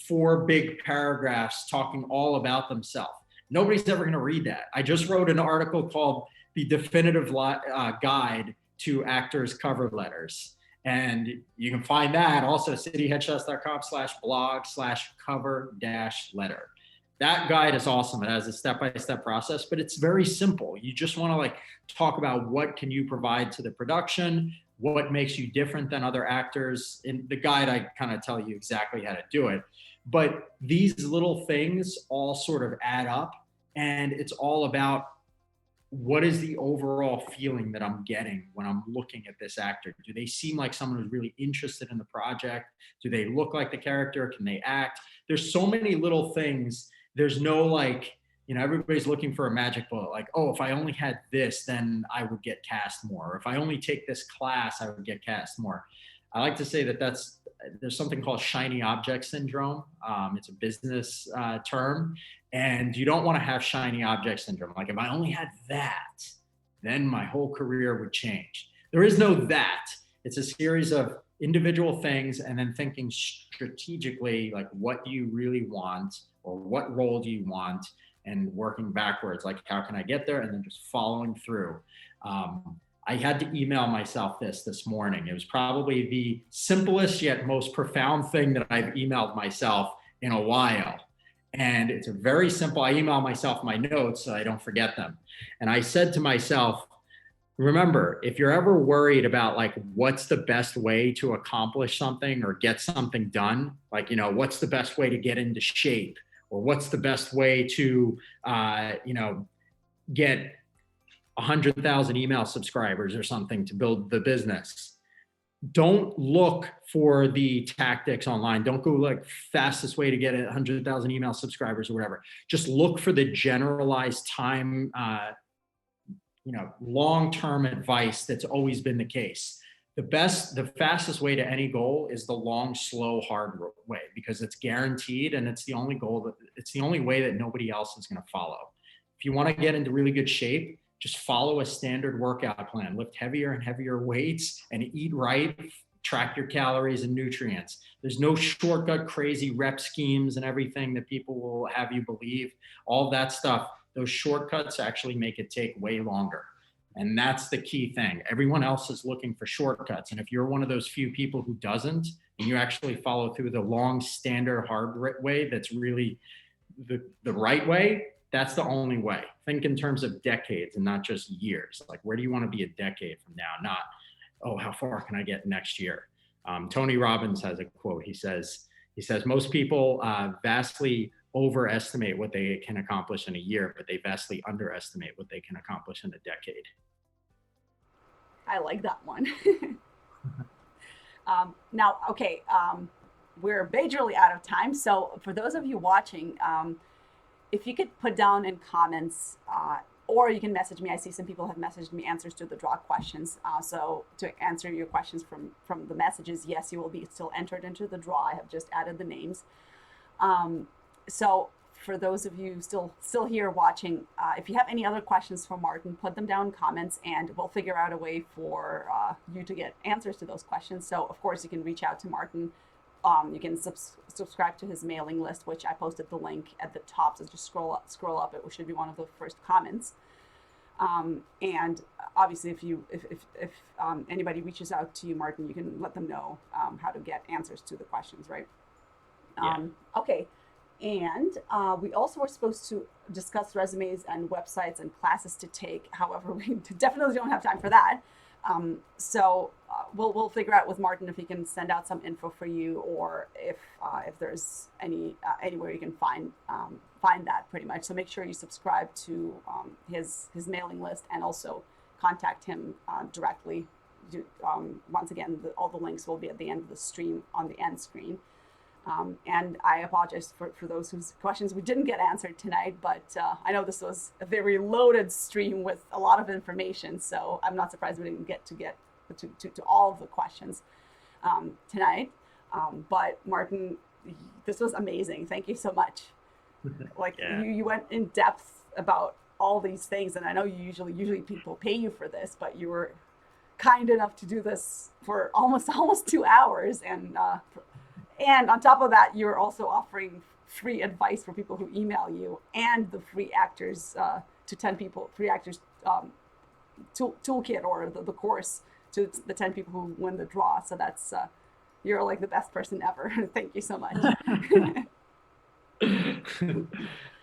4 big paragraphs talking all about themselves. Nobody's ever going to read that. I just wrote an article called The Definitive Guide to Actors' Cover Letters. And you can find that also at cityheadshots.com/blog/cover-letter. That guide is awesome. It has a step-by-step process, but it's very simple. You just want to talk about what can you provide to the production, what makes you different than other actors. In the guide, I kind of tell you exactly how to do it. But these little things all sort of add up, and it's all about what is the overall feeling that I'm getting when I'm looking at this actor? Do they seem like someone who's really interested in the project? Do they look like the character? Can they act? There's so many little things. There's no everybody's looking for a magic bullet. If I only had this, then I would get cast more. Or if I only take this class, I would get cast more. I like to say that there's something called shiny object syndrome. It's a business term, and you don't want to have shiny object syndrome. If I only had that, then my whole career would change. There is no that. It's a series of individual things, and then thinking strategically, what do you really want, or what role do you want, and working backwards, how can I get there, and then just following through. I had to email myself this morning. It was probably the simplest yet most profound thing that I've emailed myself in a while. And it's a very simple, I email myself my notes so I don't forget them. And I said to myself, remember, if you're ever worried about what's the best way to accomplish something or get something done, what's the best way to get into shape, or what's the best way to, get 100,000 email subscribers or something to build the business. Don't look for the tactics online. Don't go fastest way to get 100,000 email subscribers or whatever. Just look for the generalized time, long-term advice that's always been the case. The fastest way to any goal is the long, slow, hard way, because it's guaranteed, and it's the only way that nobody else is going to follow. If you want to get into really good shape, just follow a standard workout plan. Lift heavier and heavier weights and eat right track your calories and nutrients. There's no shortcut, crazy rep schemes and everything that people will have you believe. All that stuff, those shortcuts actually make it take way longer. And that's the key thing. Everyone else is looking for shortcuts. And if you're one of those few people who doesn't, and you actually follow through the long, standard, hard way that's really the right way, that's the only way. Think in terms of decades and not just years. Like, where do you want to be a decade from now? Not, oh, how far can I get next year? Tony Robbins has a quote. He says, most people vastly overestimate what they can accomplish in a year, but they vastly underestimate what they can accomplish in a decade. I like that one. Now, okay, we're majorly out of time. So for those of you watching, if you could put down in comments, or you can message me. I see some people have messaged me answers to the draw questions. So to answer your questions from the messages, yes, you will be still entered into the draw. I have just added the names. So for those of you still here watching, if you have any other questions for Martin, put them down in comments and we'll figure out a way for you to get answers to those questions. So of course you can reach out to Martin. You can subscribe to his mailing list, which I posted the link at the top. So just scroll up. It should be one of the first comments. And obviously, if anybody reaches out to you, Martin, you can let them know how to get answers to the questions, right? Yeah. Okay. And we also were supposed to discuss resumes and websites and classes to take. However, we definitely don't have time for that. So we'll figure out with Martin if he can send out some info for you, or if there's anywhere you can find that pretty much. So make sure you subscribe to his mailing list and also contact him directly. Once again, all the links will be at the end of the stream on the end screen. And I apologize for those whose questions we didn't get answered tonight, but I know this was a very loaded stream with a lot of information, so I'm not surprised we didn't get to all of the questions tonight. But Martin, this was amazing. Thank you so much. Like, Yeah. you went in depth about all these things, and I know you usually people pay you for this, but you were kind enough to do this for almost 2 hours, and on top of that, you're also offering free advice for people who email you, and the free actors to 10 people, free actors toolkit, or the course to the 10 people who win the draw. So that's you're like the best person ever. Thank you so much.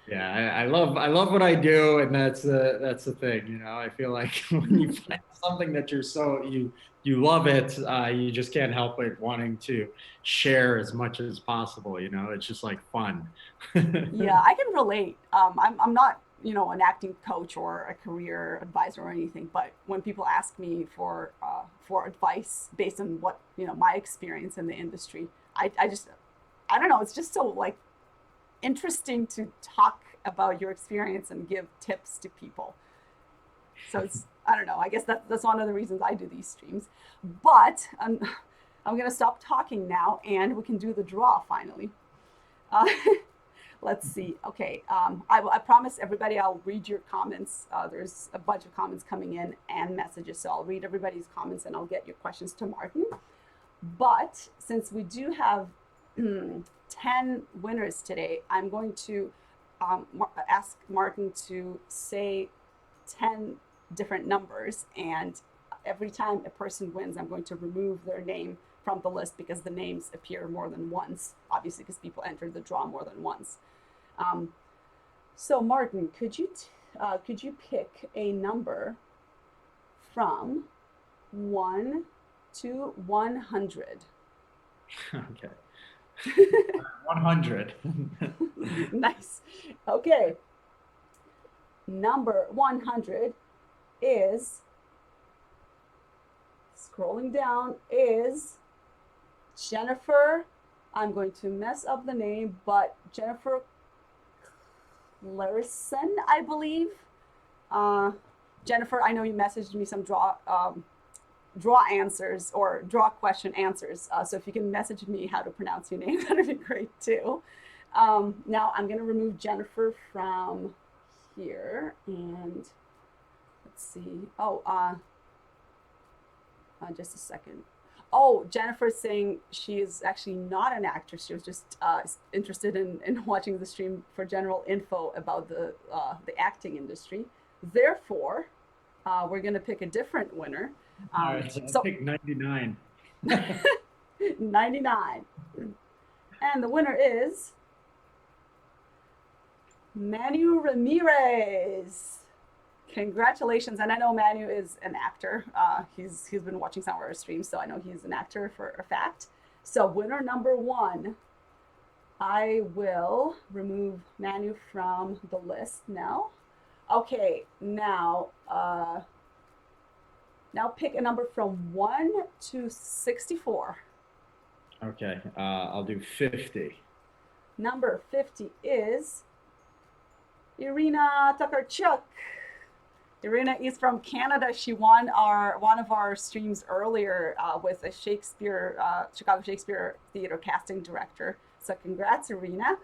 Yeah, I love what I do, and that's the thing. You know, I feel like when you find something that you love it, you just can't help but wanting to share as much as possible. You know, it's just like fun. Yeah, I can relate. I'm not, an acting coach or a career advisor or anything, but when people ask me for advice based on what, my experience in the industry, I don't know, it's just so like interesting to talk about your experience and give tips to people. So it's, I don't know, I guess that's one of the reasons I do these streams. But I'm going to stop talking now and we can do the draw finally. Let's see. Okay. I promise everybody I'll read your comments. There's a bunch of comments coming in and messages. So I'll read everybody's comments and I'll get your questions to Martin. But since we do have 10 winners today, I'm going to ask Martin to say 10 different numbers, and every time a person wins, I'm going to remove their name from the list because the names appear more than once, obviously because people entered the draw more than once. So Martin, could you pick a number from 1 to 100? Okay. 100. Nice. Okay. Number 100 is, scrolling down, is Jennifer. I'm going to mess up the name, but Jennifer Larison, I believe. Jennifer, I know you messaged me some draw answers or draw question answers. So if you can message me how to pronounce your name, that'd be great too. Now I'm going to remove Jennifer from here, and let's see. Oh, just a second. Oh, Jennifer's saying she is actually not an actress. She was just interested in watching the stream for general info about the acting industry. Therefore, we're going to pick a different winner. All right, so I'll pick 99. 99. And the winner is Manu Ramirez. Congratulations. And I know Manu is an actor. He's been watching some of our streams, so I know he's an actor for a fact. So winner number 1, I will remove Manu from the list now. Okay, now pick a number from 1 to 64. Okay, I'll do 50. Number 50 is Irina Tukarchuk. Irina is from Canada. She won one of our streams earlier with a Chicago Shakespeare Theater casting director. So congrats, Irina.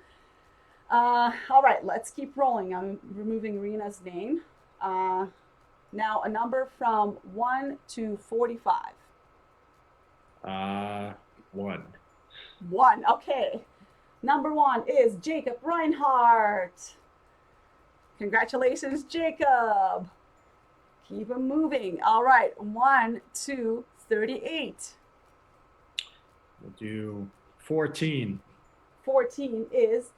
All right, let's keep rolling. I'm removing Irina's name. Now a number from 1 to 45. 1. 1, okay. Number 1 is Jacob Reinhardt. Congratulations, Jacob. Keep them moving. All right, 1 to 38. We'll do 14. 14 is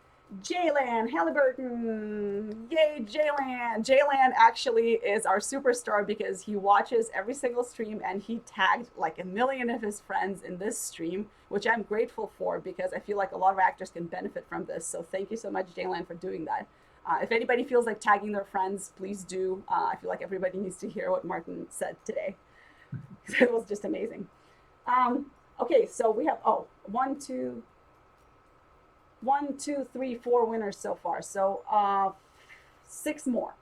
Jaylan Halliburton. Yay, Jaylan. Jaylan actually is our superstar because he watches every single stream and he tagged like a million of his friends in this stream, which I'm grateful for because I feel like a lot of actors can benefit from this. So thank you so much, Jaylan, for doing that. If anybody feels like tagging their friends, please do. I feel like everybody needs to hear what Martin said today. It was just amazing. Okay, so we have, 1, 2, 3, 4 winners so far. So 6 more.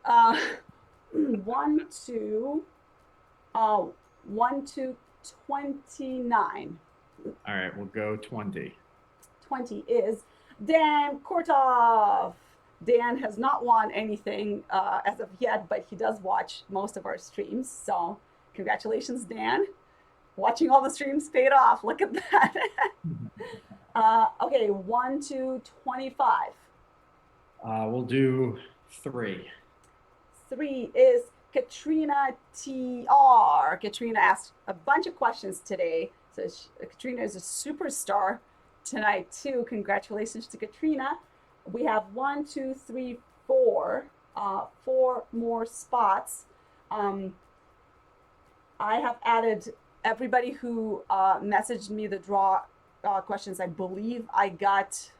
1 to 29. All right, we'll go 20. 20 is Dan Kortov. Dan has not won anything as of yet, but he does watch most of our streams. So congratulations, Dan. Watching all the streams paid off. Look at that. Okay, 1 to 25. We'll do 3. 3 is Katrina TR. Katrina asked a bunch of questions today. So Katrina is a superstar tonight too. Congratulations to Katrina. We have 1, 2, 3, 4, 4 more spots. I have added everybody who messaged me the draw questions. I believe I got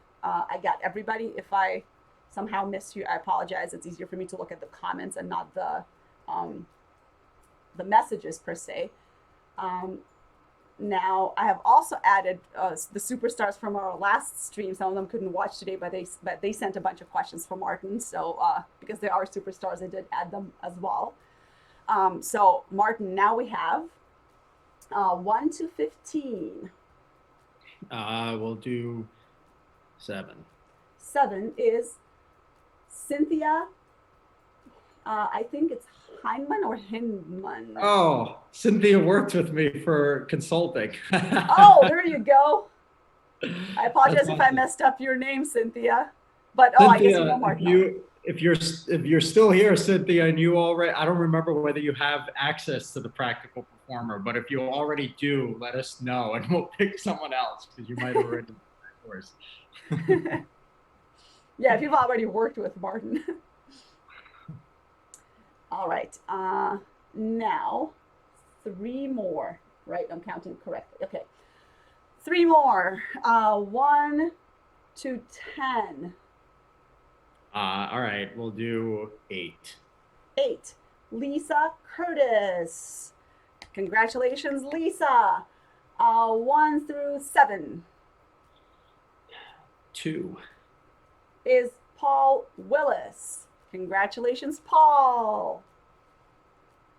everybody. If I somehow missed you, I apologize. It's easier for me to look at the comments and not the messages per se. Now I have also added the superstars from our last stream. Some of them couldn't watch today, but they sent a bunch of questions for Martin. So because they are superstars, I did add them as well. So Martin, now we have 1 to 15. We'll do 7. 7 is Cynthia. I think it's Heinman or Hindman. Oh, Cynthia worked with me for consulting. Oh, there you go. I apologize if I messed up your name, Cynthia. But Cynthia, I guess you know Martin. If you're still here, Cynthia, and you already, I don't remember whether you have access to the practical performer, but if you already do, let us know and we'll pick someone else because you might already know that course. Yeah, if you've already worked with Martin. All right. Now 3 more. Right, I'm counting correctly. Okay. 3 more. 1 to 10. All right, we'll do 8. 8. Lisa Curtis. Congratulations, Lisa. 1 through 7. 2. Is Paul Willis. Congratulations, Paul.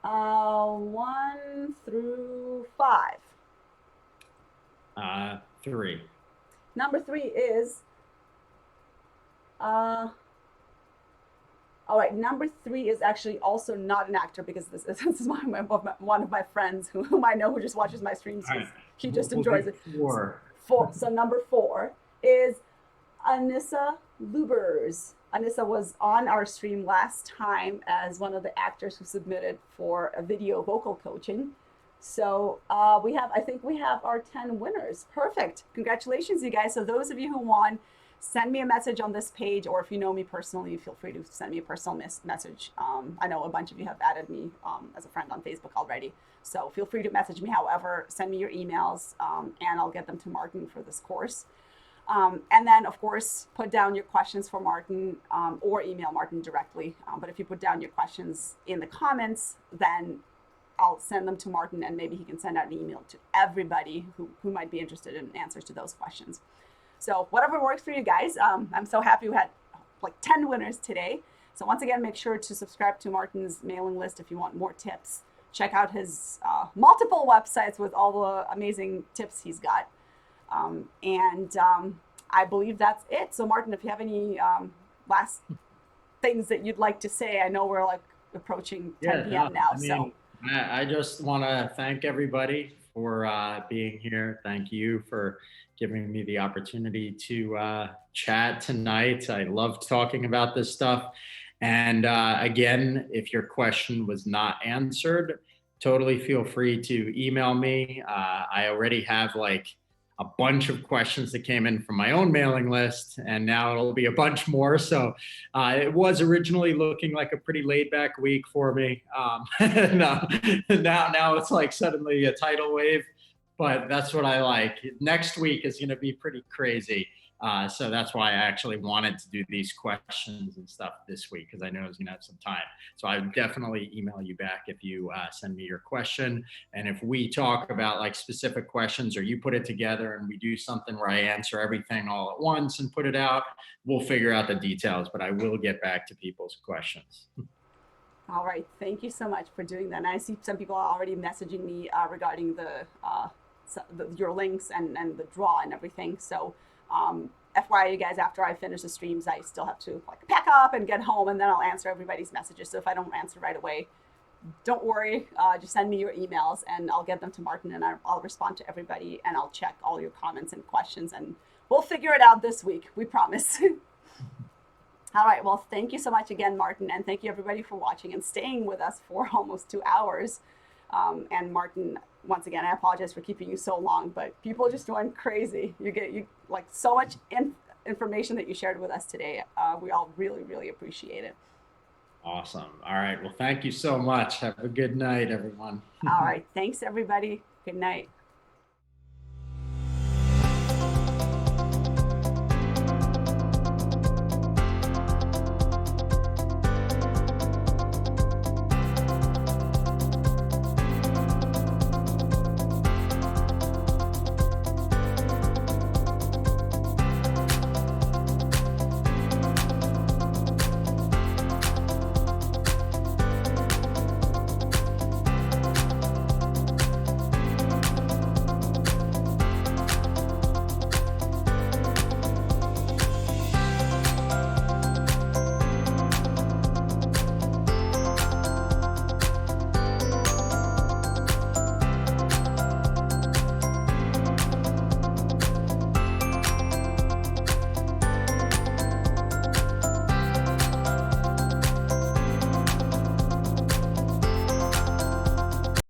1 through 5. 3. Number 3 is All right, number 3 is actually also not an actor, because this is one of my friends whom I know, who just watches my streams. All right. He just We'll enjoys do it. 4. So number 4 is Anissa Lubers. Anissa was on our stream last time as one of the actors who submitted for a video vocal coaching. So I think we have our 10 winners. Perfect. Congratulations, you guys. So those of you who won, send me a message on this page, or if you know me personally, feel free to send me a personal message. I know a bunch of you have added me as a friend on Facebook already. So feel free to message me. However, send me your emails and I'll get them to Martin for this course. And then, of course, put down your questions for Martin or email Martin directly. But if you put down your questions in the comments, then I'll send them to Martin, and maybe he can send out an email to everybody who might be interested in answers to those questions. So whatever works for you guys. I'm so happy we had like 10 winners today. So once again, make sure to subscribe to Martin's mailing list if you want more tips. Check out his multiple websites with all the amazing tips he's got. I believe that's it. So Martin, if you have any last things that you'd like to say, I know we're like approaching 10 p.m. now. I just want to thank everybody for being here. Thank you for giving me the opportunity to chat tonight. I love talking about this stuff. And again, if your question was not answered, totally feel free to email me. I already have like a bunch of questions that came in from my own mailing list, and now it'll be a bunch more. So it was originally looking like a pretty laid back week for me. Now it's like suddenly a tidal wave, but that's what I like. Next week is going to be pretty crazy. So that's why I actually wanted to do these questions and stuff this week, because I know I was going to have some time. So I would definitely email you back if you send me your question. And if we talk about like specific questions, or you put it together and we do something where I answer everything all at once and put it out, we'll figure out the details, but I will get back to people's questions. All right. Thank you so much for doing that. And I see some people are already messaging me regarding your links and the draw and everything. So FYI, you guys, after I finish the streams, I still have to like pack up and get home, and then I'll answer everybody's messages. So if I don't answer right away, don't worry. Just send me your emails and I'll get them to Martin, and I'll respond to everybody, and I'll check all your comments and questions, and we'll figure it out this week. We promise. All right. Well, thank you so much again, Martin, and thank you everybody for watching and staying with us for almost 2 hours. And Martin, once again, I apologize for keeping you so long, but people just went crazy. You like so much information that you shared with us today. We all really, really appreciate it. Awesome. All right. Well, thank you so much. Have a good night, everyone. All right. Thanks, everybody. Good night.